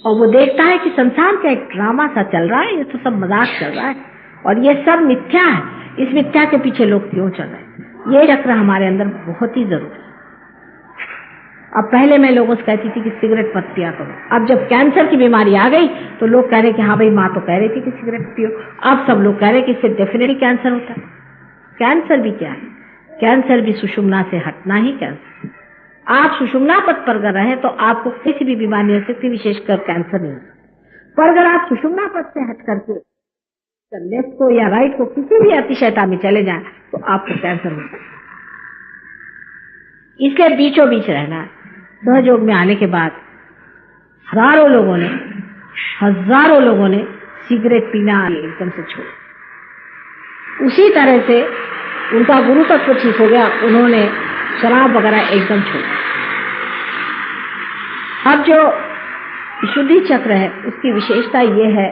और वो देखता है कि संसार का एक ड्रामा सा चल रहा है, ये तो सब मजाक चल रहा है और ये सब मिथ्या है। इस मिथ्या के पीछे लोग क्यों चल रहे हैं? ये चक्र हमारे अंदर बहुत ही जरूरी है। अब पहले मैं लोगों से कहती थी कि सिगरेट मत पिया करो। अब जब कैंसर की बीमारी आ गई तो लोग कह रहे कि हाँ भाई माँ तो कह रही थी कि सिगरेट पियो। अब सब लोग कह रहे कि इससे डेफिनेटली कैंसर होता है। कैंसर भी क्या है? कैंसर भी सुषुम्ना से हटना ही कैंसर। आप सुषुम्ना पथ पर अगर रहे तो आपको किसी भी बीमारी हो सकती, विशेषकर कैंसर नहीं होता। पर अगर आप सुषुम्ना पथ से हट करके लेफ्ट को या राइट को किसी भी अतिशयता में चले जाएं तो आपको कैंसर हो सकता है। इसलिए बीचों बीच रहना है। सहयोग में आने के बाद हजारों लोगों ने सिगरेट पीना एकदम से छोड़ा। उसी तरह से उनका गुरु तत्व ठीक हो गया, उन्होंने शराब वगैरह एकदम छोड़ा। अब जो विशुद्धि चक्र है उसकी विशेषता ये है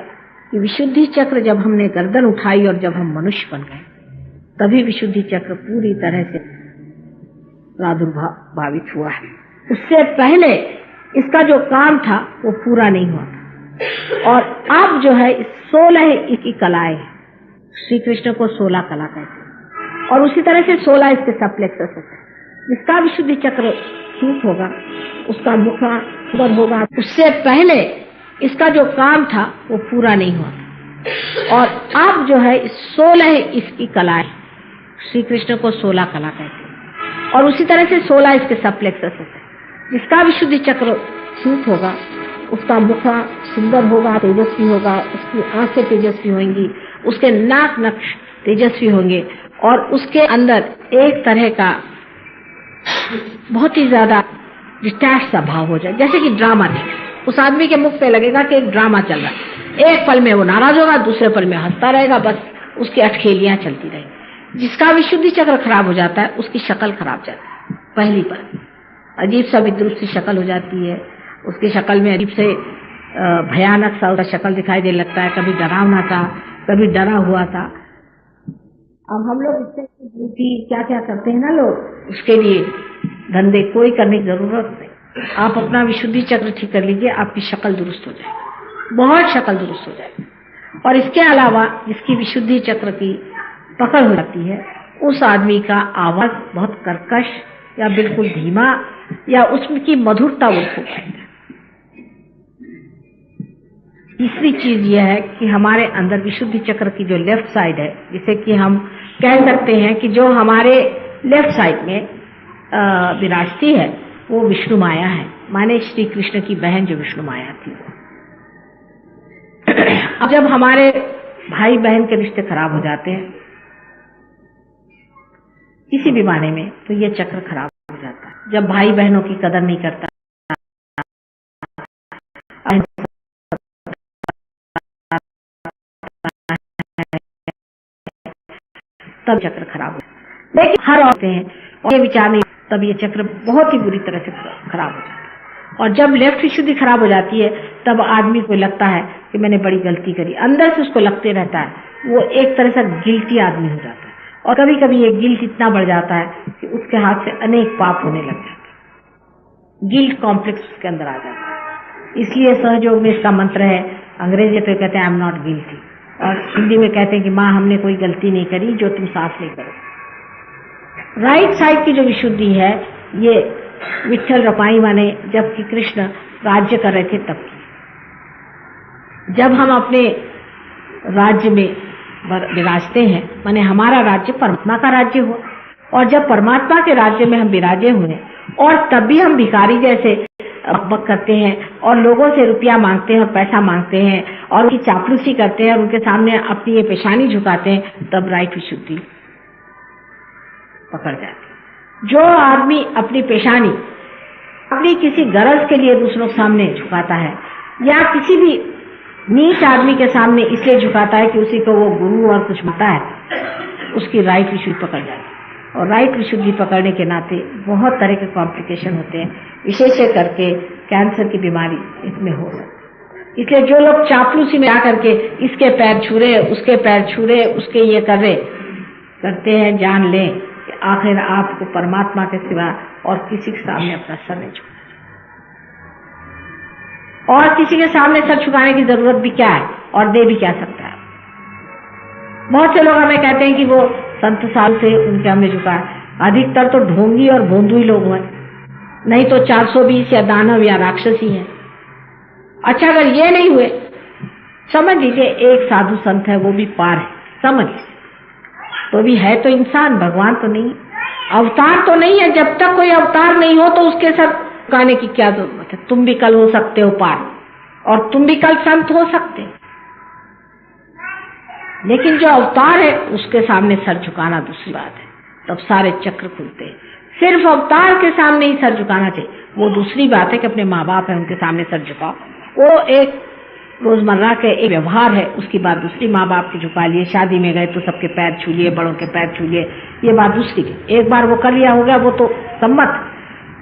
कि विशुद्धि चक्र जब हमने गर्दन उठाई और जब हम मनुष्य बन गए, तभी विशुद्धि चक्र पूरी तरह से प्रादुर्भावित हुआ है। उससे पहले इसका जो काम था वो पूरा नहीं हुआ था। और अब जो है 16 इसकी कलाएं हैं। श्री कृष्ण को 16 कला कहते हैं। और उसी तरह से 16 इसके सब प्लेक्सस होते हैं। जिसका विशुद्धि चक्र ठीक होगा उसका मुख सुंदर होगा। उससे पहले इसका जो काम था वो पूरा नहीं हुआ और अब जो है 16 इसकी कलाएं, श्री कृष्ण को 16 कला कहते हैं और उसी तरह से 16 इसके सब प्लेक्सस होते हैं। जिसका विशुद्धि चक्र ठीक होगा उसका मुख सुंदर होगा, तेजस्वी होगा, उसकी आंखें तेजस्वी होंगी, उसके नाक नक्श तेजस्वी होंगे और उसके अंदर एक तरह का बहुत ही ज्यादा डिटैच सा भाव हो जाए, जैसे कि ड्रामा देख। उस आदमी के मुख पे लगेगा कि एक ड्रामा चल रहा है, एक पल में वो नाराज होगा, दूसरे पल में हंसता रहेगा, बस उसकी अटखेलियां चलती रहेंगी। जिसका विशुद्धि चक्र खराब हो जाता है उसकी शक्ल खराब जाती है। पहली बार अजीब सा विद्रुप सी शक्ल हो जाती है, उसकी शक्ल में अजीब से भयानक सा शक्ल दिखाई देने लगता है, कभी डरावना था, कभी डरा हुआ था। अब हम लोग इससे ड्यूटी क्या क्या करते हैं ना लोग, उसके लिए धंधे कोई करने की जरूरत नहीं। आप अपना विशुद्धि चक्र ठीक कर लीजिए, आपकी शक्ल दुरुस्त हो जाएगी, बहुत शक्ल दुरुस्त हो जाएगी। और इसके अलावा जिसकी विशुद्धि चक्र की पकड़ हो जाती है उस आदमी का आवाज बहुत कर्कश या बिल्कुल धीमा या उसकी मधुरता वो खो पाएगा। तीसरी चीज यह है कि हमारे अंदर विशुद्धि चक्र की जो लेफ्ट साइड है, जिसे कि हम कह सकते हैं कि जो हमारे लेफ्ट साइड में विराजती है वो विष्णु माया है, माने श्री कृष्ण की बहन जो विष्णु माया थी। अब जब हमारे भाई बहन के रिश्ते खराब हो जाते हैं किसी भी माने में, तो ये चक्र खराब हो जाता है। जब भाई बहनों की कदर नहीं करता, तब चक्र खराब हो जाता है। लेकिन हर औरतें हैं और ये विचार नहीं, तब ये चक्र बहुत ही बुरी तरह से खराब हो जाता है। और जब लेफ्ट विशुद्धि खराब हो जाती है तब आदमी को लगता है कि मैंने बड़ी गलती करी, अंदर से उसको लगते रहता है, वो एक तरह से गिल्टी आदमी हो जाता है। और कभी कभी ये गिल्ट इतना बढ़ जाता है कि उसके हाथ से अनेक पाप होने लग जाते हैं, गिल्ट कॉम्प्लेक्स उसके अंदर आ जाता है। इसलिए सहयोग में इसका मंत्र है, अंग्रेजी पे कहते हैं आई एम नॉट गिल्टी, और हिंदी में कहते हैं कि माँ हमने कोई गलती नहीं करी जो तुम साफ नहीं करो। राइट साइड की जो विशुद्धि है ये विट्ठल रपाई माने जबकि कृष्ण राज्य कर रहे थे तब की। जब हम अपने राज्य में विराजते हैं, माने हमारा राज्य परमात्मा का राज्य हो, और जब परमात्मा के राज्य में हम विराजे हुए और तब भी हम भिखारी जैसे बक करते हैं और लोगों से रुपया मांगते हैं और पैसा मांगते हैं और उनकी चापलूसी करते हैं और उनके सामने अपनी ये पेशानी झुकाते हैं, तब राइट विशुद्धि पकड़ जाती है। जो आदमी अपनी पेशानी अपनी किसी गरज के लिए दूसरों के सामने झुकाता है या किसी भी नीच आदमी के सामने इसलिए झुकाता है कि उसी को वो गुरु और कुछ मानता है, उसकी राइट विशुद्धि पकड़ जाती है। और राइट विशुद्धि पकड़ने के नाते बहुत तरह के कॉम्प्लिकेशन होते हैं, विशेष करके कैंसर की बीमारी इसमें हो सकती है। इसलिए जो लोग चापलूसी में आकर के इसके पैर छू रहे, उसके पैर छू रहे, उसके ये कर रहे करते हैं, जान लें कि आखिर आपको परमात्मा के सिवा और किसी के सामने अपना सर नहीं झुकाना, और किसी के सामने सर झुकाने की जरूरत भी क्या है और दे भी क्या सकता है। बहुत से लोग हमें कहते हैं कि वो संत साल से उनके हमने झुका है, अधिकतर तो ढोंगी और भोंदू ही लोग हैं, नहीं तो 420 या दानव या राक्षसी हैं। अच्छा अगर ये नहीं हुए, समझ लीजिए एक साधु संत है वो भी पार है, समझ तो भी है तो इंसान, भगवान तो नहीं, अवतार तो नहीं है। जब तक कोई अवतार नहीं हो तो उसके सर झुकाने की क्या जरूरत है। तुम भी कल हो सकते हो पार और तुम भी कल संत हो सकते, लेकिन जो अवतार है उसके सामने सर झुकाना दूसरी बात है, तब सारे चक्र खुलते हैं। सिर्फ अवतार के सामने ही सर झुकाना चाहिए, वो दूसरी बात है कि अपने माँ बाप है उनके सामने सर झुकाओ, वो एक रोजमर्रा के एक व्यवहार है। उसकी बात दूसरी, माँ बाप के झुका लिए, शादी में गए तो सबके पैर छू लिए, बड़ों के पैर छू लिए, ये बात दूसरी की। एक बार वो कर लिया हो गया वो तो सम्मत,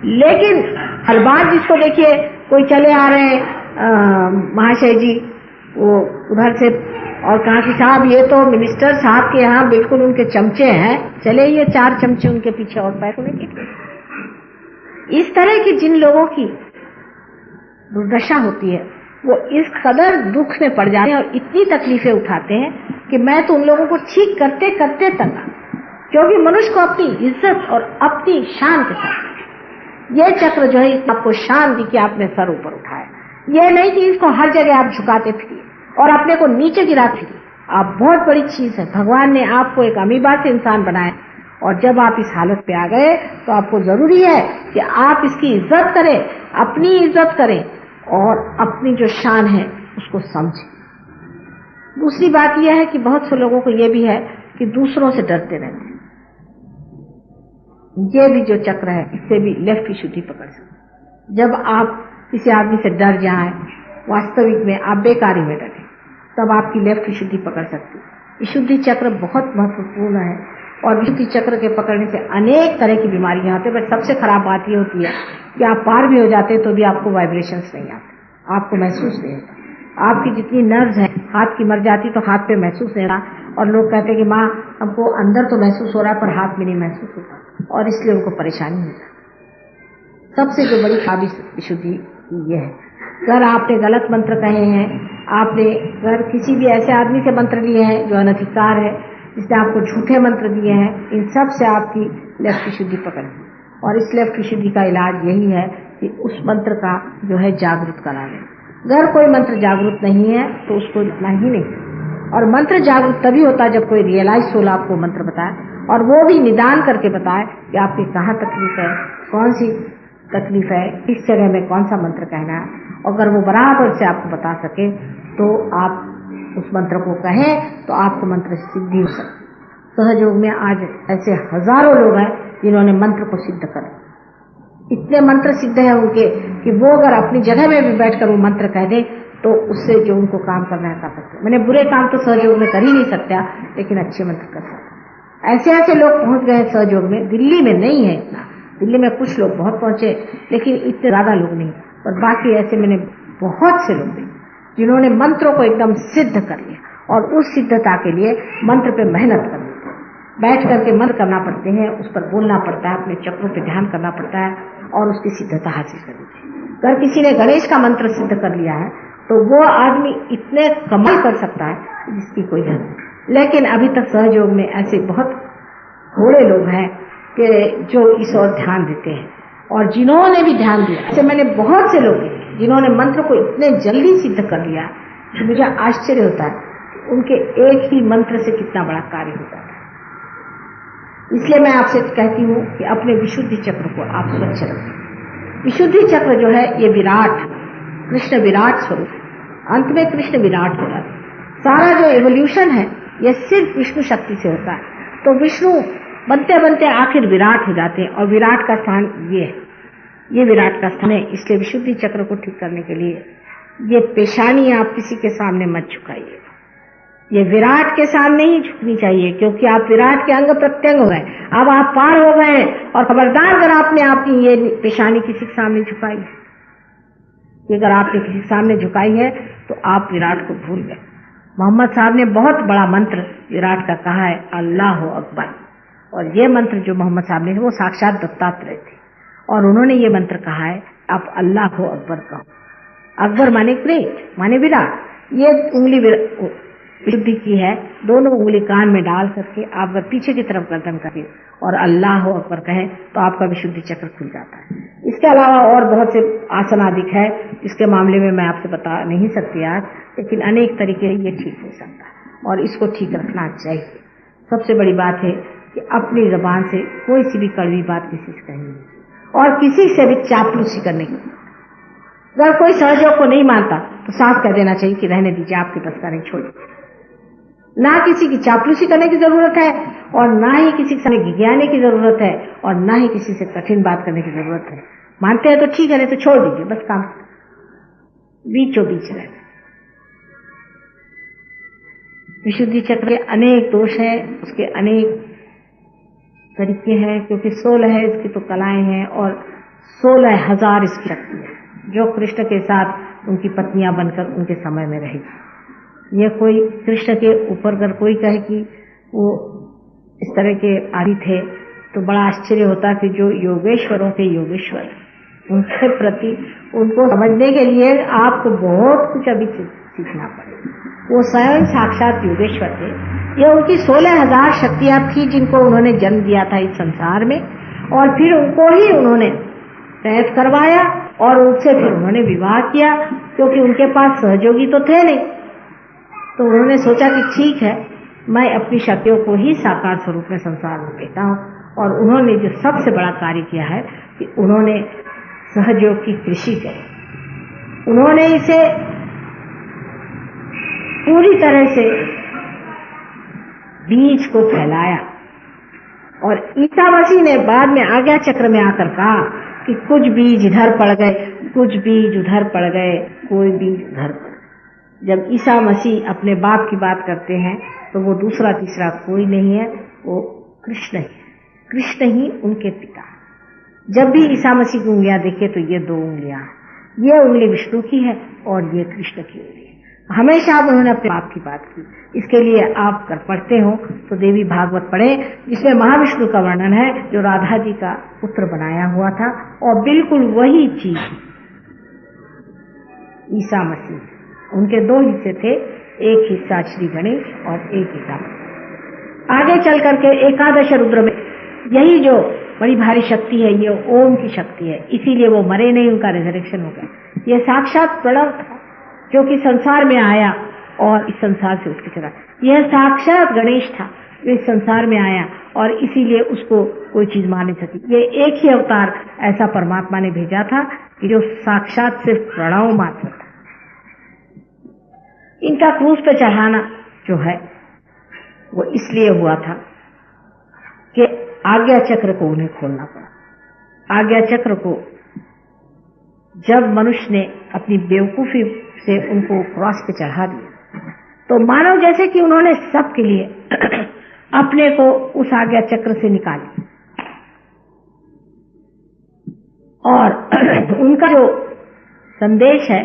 लेकिन हर बार जिसको देखिए कोई चले आ रहे हैं महाशय जी वो उधर से और कहा कि साहब ये तो मिनिस्टर साहब के यहाँ बिल्कुल उनके चमचे हैं, चले ये 4 चमचे उनके पीछे और पैर उनके। इस तरह की जिन लोगों की दुर्दशा होती है वो इस कदर दुख में पड़ जाते हैं और इतनी तकलीफें उठाते हैं कि मैं तो उन लोगों को ठीक करते करते तंगा क्योंकि मनुष्य को अपनी इज्जत और अपनी शान के साथ ये चक्र जो है आपको शान दी कि आपने सर ऊपर उठाया। ये नहीं कि इसको हर जगह आप झुकाते फिरिए और अपने को नीचे गिराते फिरिए। आप बहुत बड़ी चीज है। भगवान ने आपको एक अमीबा से इंसान बनाया और जब आप इस हालत पे आ गए तो आपको जरूरी है कि आप इसकी इज्जत करें, अपनी इज्जत करें और अपनी जो शान है उसको समझें। दूसरी बात यह है कि बहुत से लोगों को यह भी है कि दूसरों से डरते रहते हैं। ये भी जो चक्र है इससे भी लेफ्ट की शुद्धि पकड़ सकते। जब आप किसी आदमी से डर जाएं, वास्तविक में आप बेकारी में डरे, तब आपकी लेफ्ट की शुद्धि पकड़ सकती है। विशुद्धि चक्र बहुत महत्वपूर्ण है और विशुद्धि चक्र के पकड़ने से अनेक तरह की बीमारियां आती है। बस सबसे खराब बात यह होती है कि आप पार भी हो जाते तो भी आपको वाइब्रेशंस नहीं आते, आपको महसूस नहीं होता। आपकी जितनी नर्व्स है, हाथ की मर जाती तो हाथ पे महसूस नहीं रहा और लोग कहते हैं कि माँ हमको अंदर तो महसूस हो रहा है पर हाथ में नहीं महसूस होता और इसलिए उनको परेशानी होती है। सबसे जो बड़ी खराबी विशुद्धि ये है, अगर आपने गलत मंत्र कहे हैं, आपने अगर किसी भी ऐसे आदमी से मंत्र लिए हैं जो अनधिकार है, जिसने आपको झूठे मंत्र दिए हैं, इन सब से आपकी लेफ्ट की शुद्धि पकड़ ली। और इस लेफ्ट की शुद्धि का इलाज यही है कि उस मंत्र का जो है जागरूक करा लें। अगर कोई मंत्र जागरूक नहीं है तो उसको लिखना ही नहीं। और मंत्र जागरूक तभी होता है जब कोई रियलाइज सोल आपको मंत्र बताए और वो भी निदान करके बताए कि आपकी कहाँ तकलीफ है, कौन सी तकलीफ है, किस जगह में कौन सा मंत्र कहना है। अगर वो बराबर से आपको बता सके तो आप उस मंत्र को कहें तो आपको मंत्र सिद्धि हो सकती। सहयोग में आज ऐसे हजारों लोग हैं जिन्होंने मंत्र को सिद्ध कर, इतने मंत्र सिद्ध है उनके कि वो अगर अपनी जगह में भी बैठकर वो मंत्र कह दें तो उससे जो उनको काम करना है कर सकते हैं। मैंने बुरे काम तो सहयोग में कर ही नहीं सकता, लेकिन अच्छे मंत्र कर सकते। ऐसे ऐसे लोग पहुंच गए सहयोग में। दिल्ली में नहीं है इतना, दिल्ली में कुछ लोग बहुत पहुंचे लेकिन इतने ज्यादा लोग नहीं। और बाकी ऐसे मैंने बहुत से लोग देखे जिन्होंने मंत्रों को एकदम सिद्ध कर लिया और उस सिद्धता के लिए मंत्र पे मेहनत करनी पड़ती है, बैठ करके मंत्र करना पड़ते हैं, उस पर बोलना पड़ता है, अपने चक्रों पे ध्यान करना पड़ता है और उसकी सिद्धता हासिल करनी चाहिए। अगर किसी ने गणेश का मंत्र सिद्ध कर लिया है तो वो आदमी इतने कमाल कर सकता है जिसकी कोई हद नहीं। लेकिन अभी तक सहयोग में ऐसे बहुत थोड़े लोग हैं कि जो इस ओर ध्यान देते हैं और जिन्होंने भी ध्यान दिया। ऐसे मैंने बहुत से लोग देखे जिन्होंने मंत्र को इतने जल्दी सिद्ध कर लिया कि मुझे आश्चर्य होता है उनके एक ही मंत्र से कितना बड़ा कार्य हो जाता है। इसलिए मैं आपसे कहती हूँ कि अपने विशुद्धि चक्र को आप स्वच्छ रखें। विशुद्धि चक्र जो है ये विराट, कृष्ण विराट स्वरूप, अंत में कृष्ण विराट हो जाता है। सारा जो एवोल्यूशन है ये सिर्फ विष्णु शक्ति से होता है। तो विष्णु बनते बनते आखिर विराट हो जाते हैं और विराट का स्थान ये है, ये विराट का स्थान है। इसलिए विशुद्धि चक्र को ठीक करने के लिए ये पेशानी आप किसी के सामने मत झुकाइए, ये विराट के सामने ही झुकनी चाहिए क्योंकि आप विराट के अंग प्रत्यंग हो गए, अब आप पार हो गए। और खबरदार अगर आपने अपनी ये पेशानी किसी के सामने झुकाई है, अगर आपने किसी के सामने झुकाई है तो आप विराट को भूल गए। मोहम्मद साहब ने बहुत बड़ा मंत्र विराट का कहा है, अल्लाह अकबर। और ये मंत्र जो मोहम्मद साहब ने, वो साक्षात दत्तात्रेय थे और उन्होंने ये मंत्र कहा है, आप अल्लाह हो अकबर कहो। अकबर माने ग्रेट, माने विराट। ये उंगली विशुद्धि की है, दोनों उंगली कान में डाल करके आप अगर पीछे की तरफ गर्दन करें और अल्लाह हो अकबर कहें तो आपका विशुद्धि चक्र खुल जाता है। इसके अलावा और बहुत से आसन आदि है, इसके मामले में मैं आपसे बता नहीं सकती आज, लेकिन अनेक तरीके ये ठीक हो सकता है और इसको ठीक रखना चाहिए। सबसे बड़ी बात है कि अपनी जबान से कोई सी भी कड़वी बात किसी से कहनी नहीं और किसी से भी चापलूसी करने की। अगर कोई सहयोग को नहीं मानता तो साफ कह देना चाहिए कि रहने दीजिए, आपके बस का नहीं, छोड़िए। ना किसी की चापलूसी करने की जरूरत है और ना ही किसी के सामने गिज्ञाने की जरूरत है और ना ही किसी से कठिन बात करने की जरूरत है। मानते हैं तो ठीक है, नहीं तो छोड़ दीजिए, बस काम बीचों बीच रहे। विशुद्धि चक्र के अनेक दोष हैं, उसके अनेक तरीके हैं, क्योंकि 16 है इसकी तो कलाएं हैं और 16,000 इसकी शक्ति है जो कृष्ण के साथ उनकी पत्नियां बनकर उनके समय में रहेगी। ये कोई कृष्ण के ऊपर अगर कोई कहे कि वो इस तरह के आदि थे तो बड़ा आश्चर्य होता कि जो योगेश्वरों के योगेश्वर, उनके प्रति उनको समझने के लिए आपको बहुत कुछ अभी सीखना पड़ेगा। वो स्वयं साक्षात योगेश्वर थे। ये उनकी 16,000 शक्तियां थी जिनको उन्होंने जन्म दिया था इस संसार में, और फिर उनको ही उन्होंने कैद करवाया और उनसे फिर उन्होंने विवाह किया, क्योंकि उनके पास सहयोगी तो थे नहीं। तो उन्होंने सोचा कि ठीक है, मैं अपनी शक्तियों को ही साकार स्वरूप में संसार में देता हूँ। और उन्होंने जो सबसे बड़ा कार्य किया है कि उन्होंने सहयोग की कृषि की। उन्होंने इसे पूरी तरह से बीज को फैलाया। और ईसा मसीह ने बाद में आज्ञा चक्र में आकर कहा कि कुछ बीज इधर पड़ गए, कुछ बीज उधर पड़ गए, कोई बीज उधर पड़ गए। जब ईसा मसीह अपने बाप की बात करते हैं तो वो दूसरा तीसरा कोई नहीं है, वो कृष्ण ही है। कृष्ण ही उनके पिता। जब भी ईसा मसीह की उंगलियां देखे तो ये 2 उंगलियां, ये उंगली विष्णु की है और ये कृष्ण की उंगली है। हमेशा उन्होंने अपने बाप की बात की। इसके लिए आप कर पढ़ते हो तो देवी भागवत पढ़े, जिसमें महाविष्णु का वर्णन है जो राधा जी का पुत्र बनाया हुआ था, और बिल्कुल वही चीज ईसा मसीह। उनके 2 हिस्से थे, एक हिस्सा श्री गणेश और एक हिस्सा। आगे चल करके एकादश रुद्र में यही जो बड़ी भारी शक्ति है, ये ओम की शक्ति है, इसीलिए वो मरे नहीं, उनका रिजरेक्शन हो गया। ये साक्षात प्रणव था जो कि संसार में आया और इस संसार से उठ के चला। यह साक्षात गणेश था जो इस संसार में आया और इसीलिए उसको कोई चीज मार नहीं सकी। ये एक ही अवतार ऐसा परमात्मा ने भेजा था कि जो साक्षात सिर्फ प्रणव मात्र था। इनका क्रूस पे चढ़ाना जो है वो इसलिए हुआ था कि आज्ञा चक्र को उन्हें खोलना पड़ा। आज्ञा चक्र को जब मनुष्य ने अपनी बेवकूफी से उनको क्रॉस पे चढ़ा दिया तो मानो जैसे कि उन्होंने सबके लिए अपने को उस आज्ञा चक्र से निकाली, और उनका जो संदेश है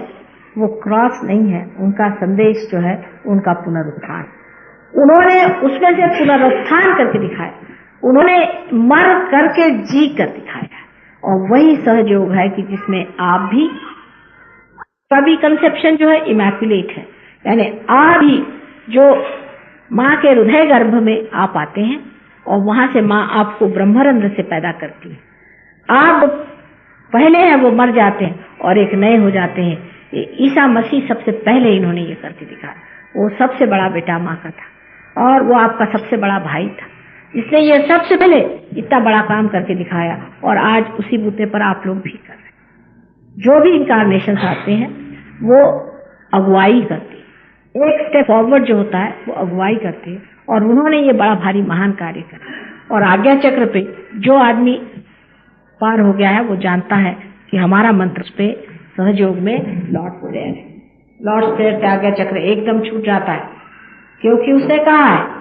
वो क्रॉस नहीं है, उनका संदेश जो है उनका पुनरुत्थान। उन्होंने उसमें से पुनरुत्थान करके दिखाया, उन्होंने मर करके जी कर दिखाया। और वही सहयोग है कि जिसमें आप भी, सभी कंसेप्शन जो है इमैक्युलेट है, यानी आप भी जो माँ के हृदय गर्भ में आप आते हैं और वहां से माँ आपको ब्रह्मरंध्र से पैदा करती है। आप पहले हैं वो मर जाते हैं और एक नए हो जाते हैं। ईसा मसीह सबसे पहले इन्होंने ये करके दिखाया। वो सबसे बड़ा बेटा माँ का था और वो आपका सबसे बड़ा भाई था, इसने ये सबसे पहले इतना बड़ा काम करके दिखाया और आज उसी बूते पर आप लोग भी कर रहे हैं। जो भी इनकारनेशन आते हैं वो अगुवाई करते हैं, एक स्टेप फॉरवर्ड जो होता है वो अगुवाई करते हैं, और उन्होंने ये बड़ा भारी महान कार्य करा। और आज्ञा चक्र पे जो आदमी पार हो गया है वो जानता है कि हमारा मंत्र पे सहयोग में लॉर्ड्स प्रेयर है। लॉर्ड्स प्रेयर से आज्ञा चक्र एकदम छूट जाता है, क्योंकि उसने कहा है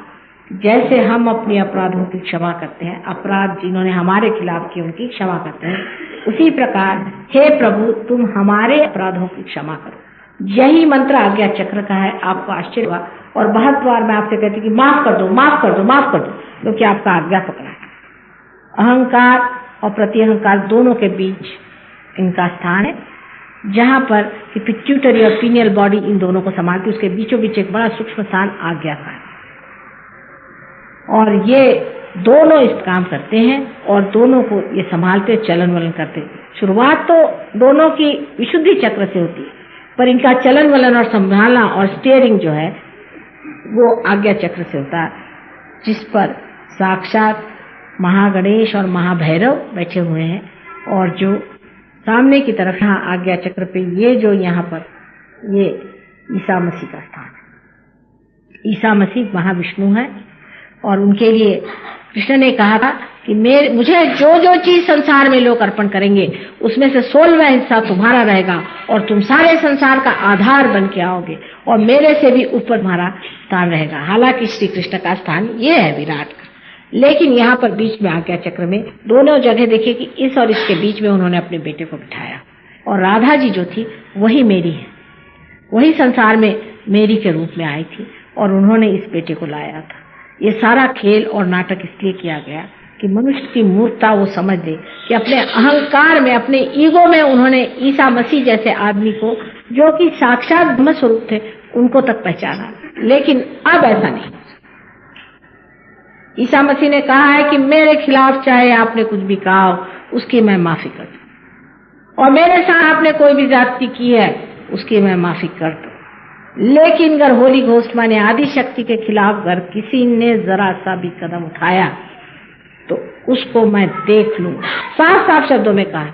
जैसे हम अपने अपराधों की क्षमा करते हैं, अपराध जिन्होंने हमारे खिलाफ किए उनकी क्षमा करते हैं, उसी प्रकार हे प्रभु तुम हमारे अपराधों की क्षमा करो। यही मंत्र आज्ञा चक्र का है। आपको आश्चर्य हुआ और बहुत बार मैं आपसे कहती कि माफ कर दो, माफ कर दो, माफ कर दो, क्योंकि आपका आज्ञा पकड़ा है। अहंकार और प्रत्यहंकार दोनों के बीच इनका स्थान है, जहां पर कि पिट्यूटरी और पीनियल बॉडी इन दोनों को संभालती, उसके बीचों बीच एक बड़ा सूक्ष्म स्थान आज्ञा का है। और ये दोनों इस काम करते हैं और दोनों को ये संभालते चलन वलन करते। शुरुआत तो दोनों की विशुद्धि चक्र से होती है, पर इनका चलन वलन और संभालना और स्टीयरिंग जो है वो आज्ञा चक्र से होता है, जिस पर साक्षात महागणेश और महाभैरव बैठे हुए हैं। और जो सामने की तरफ यहाँ आज्ञा चक्र पे ये जो यहाँ पर ये ईसा मसीह का स्थान है। ईसा मसीह महाविष्णु है और उनके लिए कृष्ण ने कहा था कि मुझे जो जो चीज संसार में लोग अर्पण करेंगे उसमें से 16वां हिस्सा तुम्हारा रहेगा और तुम सारे संसार का आधार बन के आओगे और मेरे से भी ऊपर तुम्हारा स्थान रहेगा। हालांकि श्री कृष्ण का स्थान ये है विराट का, लेकिन यहाँ पर बीच में आज्ञा चक्र में दोनों जगह देखिए कि इस और इसके बीच में उन्होंने अपने बेटे को बिठाया। और राधा जी जो थी वही मेरी है, वही संसार में मेरी के रूप में आई थी और उन्होंने इस बेटे को लाया था। ये सारा खेल और नाटक इसलिए किया गया कि मनुष्य की मूर्खता वो समझ ले कि अपने अहंकार में, अपने ईगो में उन्होंने ईसा मसीह जैसे आदमी को, जो कि साक्षात ब्रह्म स्वरूप थे, उनको तक पहचाना। लेकिन अब ऐसा नहीं। ईसा मसीह ने कहा है कि मेरे खिलाफ चाहे आपने कुछ भी कहा हो, उसकी मैं माफी कर दूं, और मेरे साथ आपने कोई भी ज्यादती की है उसकी मैं माफी कर दूं। लेकिन अगर होली घोस्ट माने आदि शक्ति के खिलाफ अगर किसी ने जरा सा भी कदम उठाया तो उसको मैं देख लूं। साफ साफ शब्दों में कहा,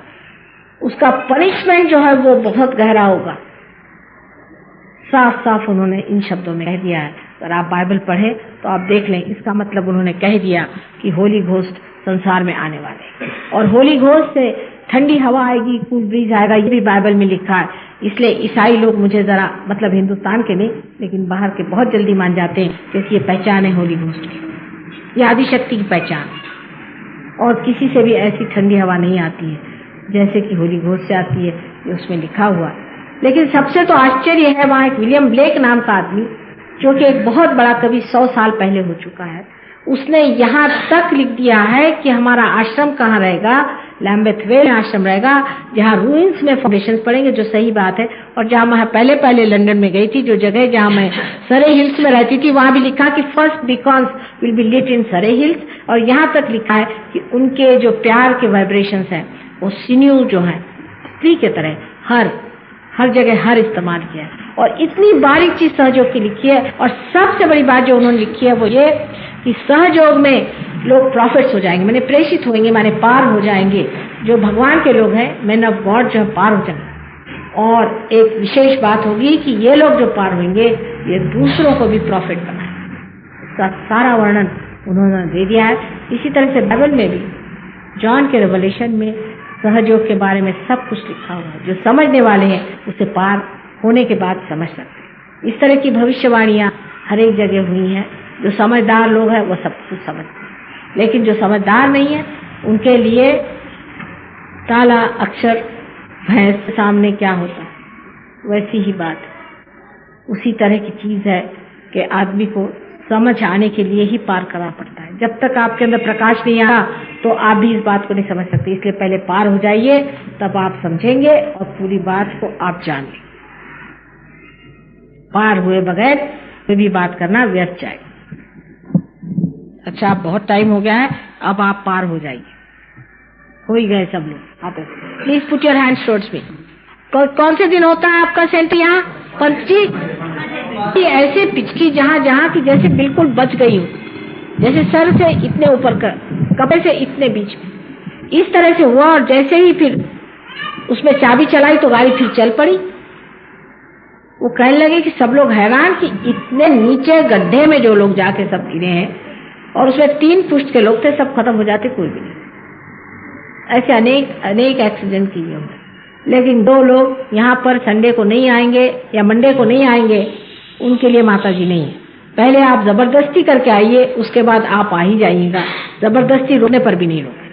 उसका पनिशमेंट जो है वो बहुत गहरा होगा। साफ साफ उन्होंने इन शब्दों में कह दिया है। अगर आप बाइबल पढ़े तो आप देख लें, इसका मतलब उन्होंने कह दिया कि होली घोस्ट संसार में आने वाले, और होली घोस्ट से ठंडी हवा आएगी, कूल ब्रीज आएगा, ये भी बाइबल में लिखा है। इसलिए ईसाई लोग मुझे जरा, मतलब हिंदुस्तान के नहीं लेकिन बाहर के, बहुत जल्दी मान जाते हैं क्योंकि ये पहचान है होली घोस्ट की, ये आदिशक्ति की पहचान, और किसी से भी ऐसी ठंडी हवा नहीं आती है जैसे कि होली घोस्ट से आती है, ये उसमें लिखा हुआ है। लेकिन सबसे तो आश्चर्य है, वहां एक विलियम ब्लेक नाम का आदमी, जो कि एक बहुत बड़ा कवि 100 साल पहले हो चुका है, उसने यहाँ तक लिख दिया है कि हमारा आश्रम कहाँ रहेगा, लैम्बेथ वेल आश्रम रहेगा, जहाँ रूइंस में फाउंडेशन पड़ेंगे, जो सही बात है। और जहाँ मैं पहले लंदन में गई थी, जो जगह जहाँ मैं सरे हिल्स में रहती थी, वहां भी लिखा कि फर्स्ट बीकॉन्स विल बी लिट इन सरे हिल्स, और यहाँ तक लिखा है कि उनके जो प्यार के वाइब्रेशंस हैं वो सिन्यू जो है स्त्री के तरह हर जगह हर इस्तेमाल किया है। और इतनी बारीक चीज सहयोग की लिखी है। और सबसे बड़ी बात जो उन्होंने लिखी है वो ये कि सहयोग में लोग प्रॉफिट्स हो जाएंगे, माने प्रेषित होंगे, माने पार हो जाएंगे। जो भगवान के लोग हैं, मैन ऑफ गॉड, जो पार हो जाएंगे। और एक विशेष बात होगी कि ये लोग जो पार होंगे ये दूसरों को भी प्रॉफिट बनाएंगे। इसका सारा वर्णन उन्होंने दे दिया है। इसी तरह से बाइबल में भी जॉन के रेवलेशन में सहयोग के बारे में सब कुछ लिखा हुआ है। जो समझने वाले हैं उसे पार होने के बाद समझ सकते हैं। इस तरह की भविष्यवाणियां हर एक जगह हुई हैं। जो समझदार लोग हैं वो सब कुछ समझते हैं, लेकिन जो समझदार नहीं है उनके लिए काला अक्षर भैंस सामने क्या होता है, वैसी ही बात, उसी तरह की चीज है कि आदमी को समझ आने के लिए ही पार करना पड़ता है। जब तक आपके अंदर प्रकाश नहीं आया तो आप भी इस बात को नहीं समझ सकते। इसलिए पहले पार हो जाइए, तब आप समझेंगे और पूरी बात को आप जान लेंगे। पार हुए बगैर कोई भी बात करना व्यर्थ जाएगा। अच्छा, अब बहुत टाइम हो गया है, अब आप पार हो जाइए। हो ही गए सब लोग। आप please put your hands towards me. कौन से दिन होता है आपका सेंटर यहाँ? पंत जी, ऐसे पिचकी जहाँ की जैसे बिल्कुल बच गई हूँ, जैसे सर से इतने ऊपर कर, कपड़े से इतने बीच में, इस तरह से हुआ। और जैसे ही फिर उसमें चाबी चलाई तो गाड़ी फिर चल पड़ी। वो कहने लगे कि सब लोग हैरान कि इतने नीचे गड्ढे में जो लोग जाके सब गिरे हैं, और उसमें 3 पुष्ट के लोग थे, सब खत्म हो जाते, कोई भी नहीं। ऐसे अनेक एक्सीडेंट किए होंगे, लेकिन 2 लोग यहाँ पर संडे को नहीं आएंगे या मंडे को नहीं आएंगे, उनके लिए माता जी नहीं है। पहले आप जबरदस्ती करके आइए, उसके बाद आप आ ही जाइएगा। जबरदस्ती रोने पर भी नहीं रोके,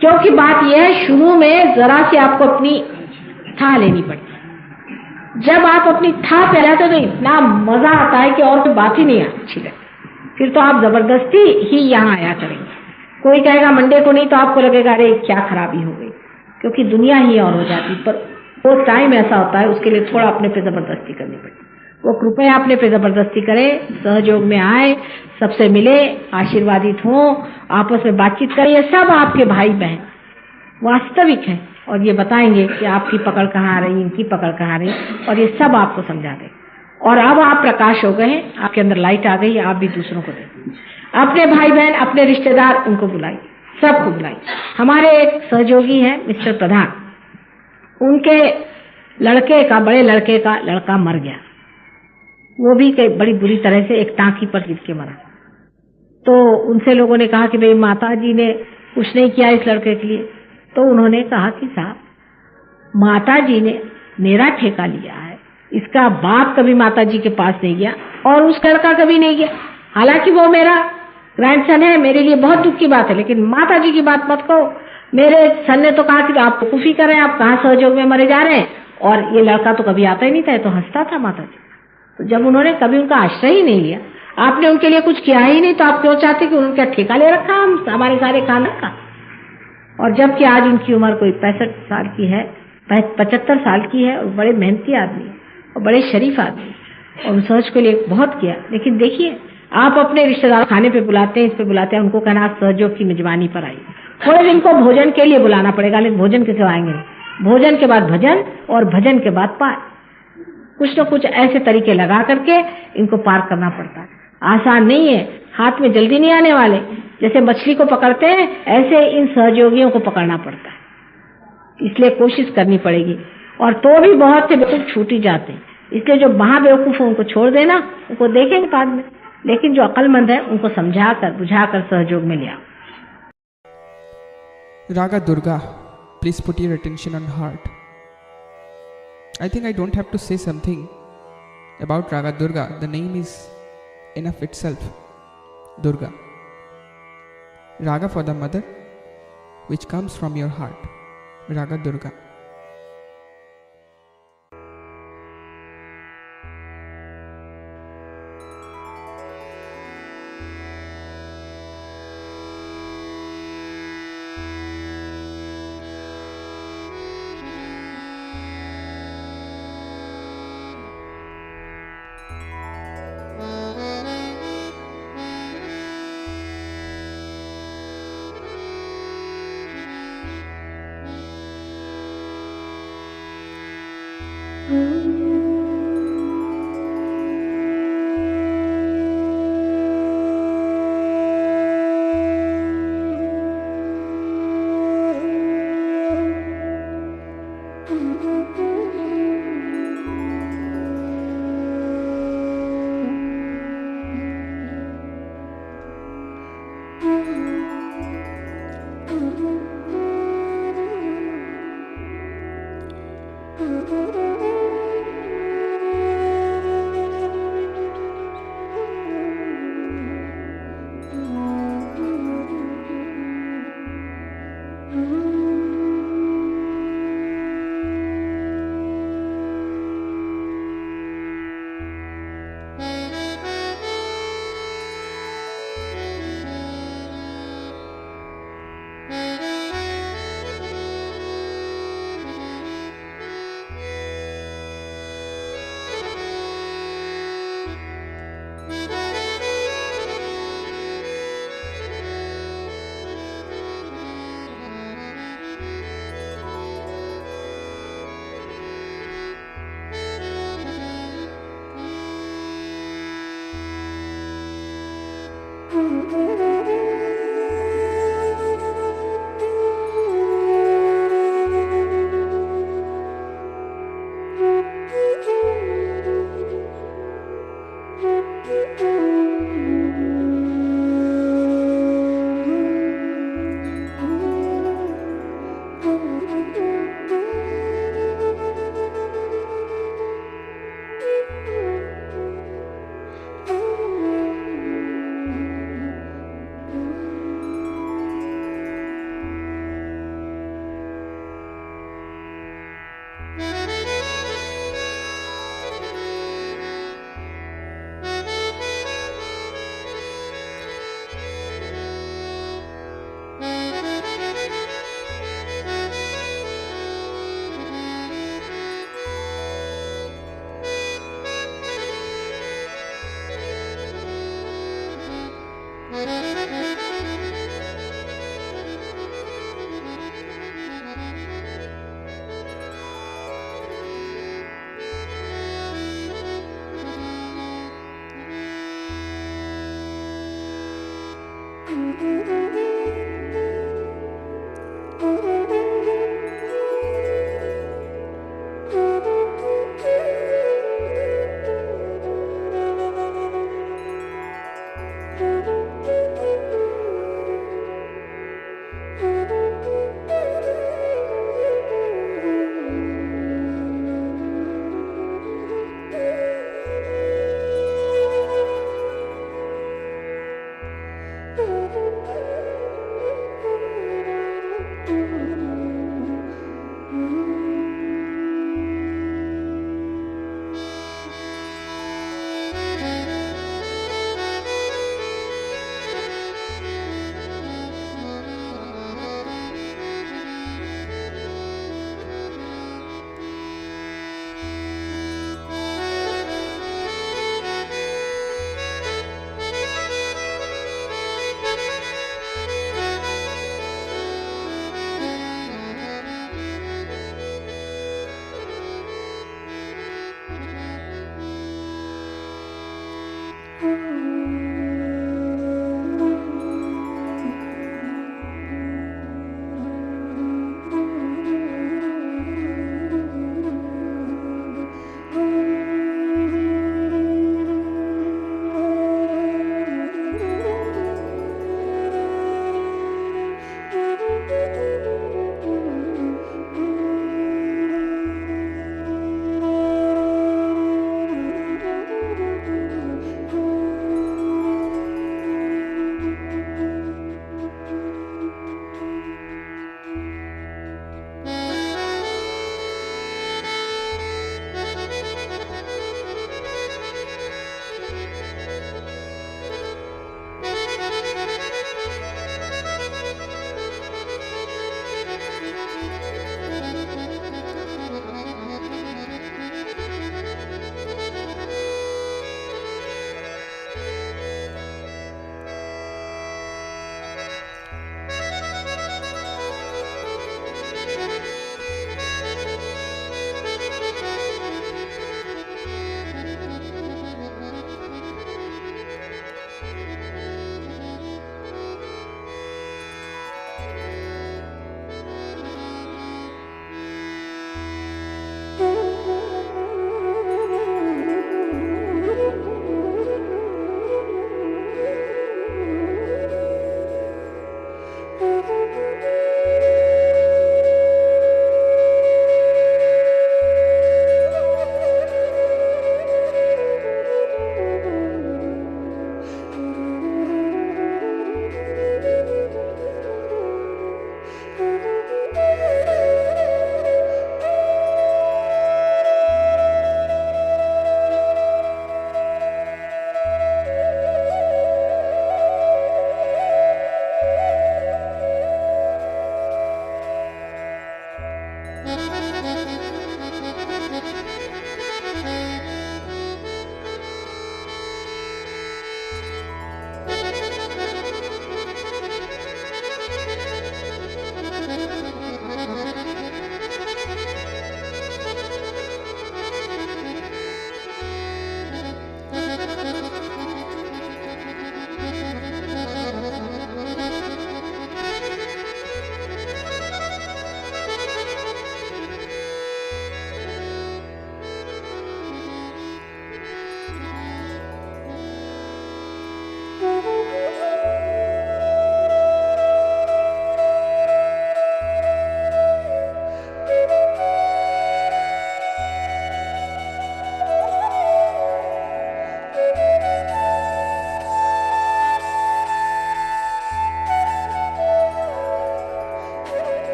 क्योंकि बात यह है शुरू में जरा सी आपको अपनी था लेनी पड़ती। जब आप अपनी था पे जाते तो इतना मजा आता है कि और कोई बात ही नहीं अच्छी लगती। फिर तो आप जबरदस्ती ही यहाँ आया करेंगे। कोई कहेगा मंडे को नहीं तो आपको लगेगा अरे क्या खराबी हो गई, क्योंकि दुनिया ही और हो जाती। पर वो टाइम ऐसा होता है, उसके लिए थोड़ा अपने पे जबरदस्ती करनी पड़ती। वो कृपया अपने पे जबरदस्ती करें, सहयोग में आए, सबसे मिले, आशीर्वादित हों, आपस में बातचीत करें। ये सब आपके भाई बहन वास्तविक हैं और ये बताएंगे कि आपकी पकड़ कहाँ आ रही, इनकी पकड़ कहाँ आ रही, और ये सब आपको समझा दें। और अब आप प्रकाश हो गए, आपके अंदर लाइट आ गई, आप भी दूसरों को दें। अपने भाई बहन, अपने रिश्तेदार, उनको बुलाइए, सबको बुलाइए। हमारे एक सहयोगी हैं मिस्टर प्रधान, उनके लड़के का, बड़े लड़के का लड़का मर गया। वो भी बड़ी बुरी तरह से एक टांकी पर गिर के मरा। तो उनसे लोगों ने कहा कि भाई माता जी ने कुछ नहीं किया इस लड़के के लिए। तो उन्होंने कहा कि साहब माता जी ने मेरा ठेका लिया है, इसका बाप कभी माता जी के पास नहीं गया और उस लड़का कभी नहीं गया। हालांकि वो मेरा ग्रैंडसन है, मेरे लिए बहुत दुख की बात है, लेकिन माता जी की बात मत कहो। मेरे सन ने तो कहा कि आप कुफी कर रहे हैं, आप कहाँ सहयोग में मरे जा रहे हैं, और ये लड़का तो कभी आता ही नहीं था, तो हंसता था माता जी। तो जब उन्होंने कभी उनका आश्रय ही नहीं लिया, आपने उनके लिए कुछ किया ही नहीं, तो आप क्यों चाहते कि उनका ठेका ले रखा हम हमारे सारे खाना का। और जबकि आज उनकी उम्र कोई 65 साल की है, 75 साल की है, और बड़े मेहनती आदमी और बड़े शरीफ आदमी। और उस सहज के लिए बहुत किया। लेकिन देखिए, आप अपने रिश्तेदार खाने पे बुलाते हैं, इस पे बुलाते हैं, उनको कहना सहजयोग की मेजबानी पर आई। थोड़े दिन को भोजन के लिए बुलाना पड़ेगा, लेकिन भोजन के सिवा आएंगे नहीं। भोजन के बाद भजन और भजन के बाद पार। कुछ न कुछ ऐसे तरीके लगा करके इनको पार करना पड़ता है। आसान नहीं है, हाथ में जल्दी नहीं आने वाले। जैसे मछली को पकड़ते हैं, ऐसे इन सहयोगियों को पकड़ना पड़ता है। इसलिए कोशिश करनी पड़ेगी। और तो भी बहुत से बेवकूफ छूट ही जाते हैं। इसलिए जो महाबेवकूफ है उनको छोड़ देना, उनको देखेंगे बाद में। लेकिन जो अक्लमंद है उनको समझाकर बुझाकर सहयोग में लिया। Raga Durga, please put your attention on heart. I think I don't have to say something about Raga Durga. The name is enough itself. Durga. Raga for the mother, which comes from your heart. Raga Durga.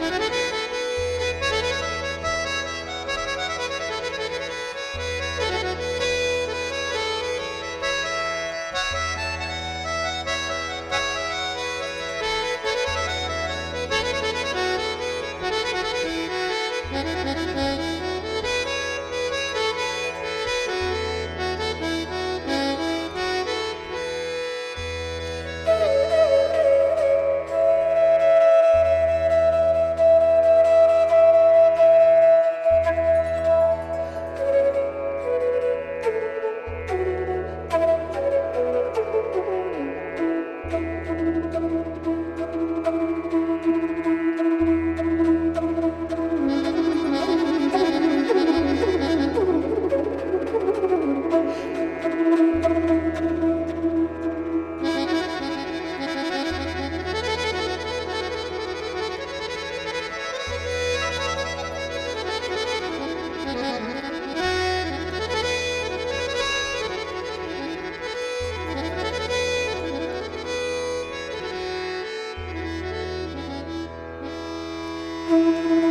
Thank you.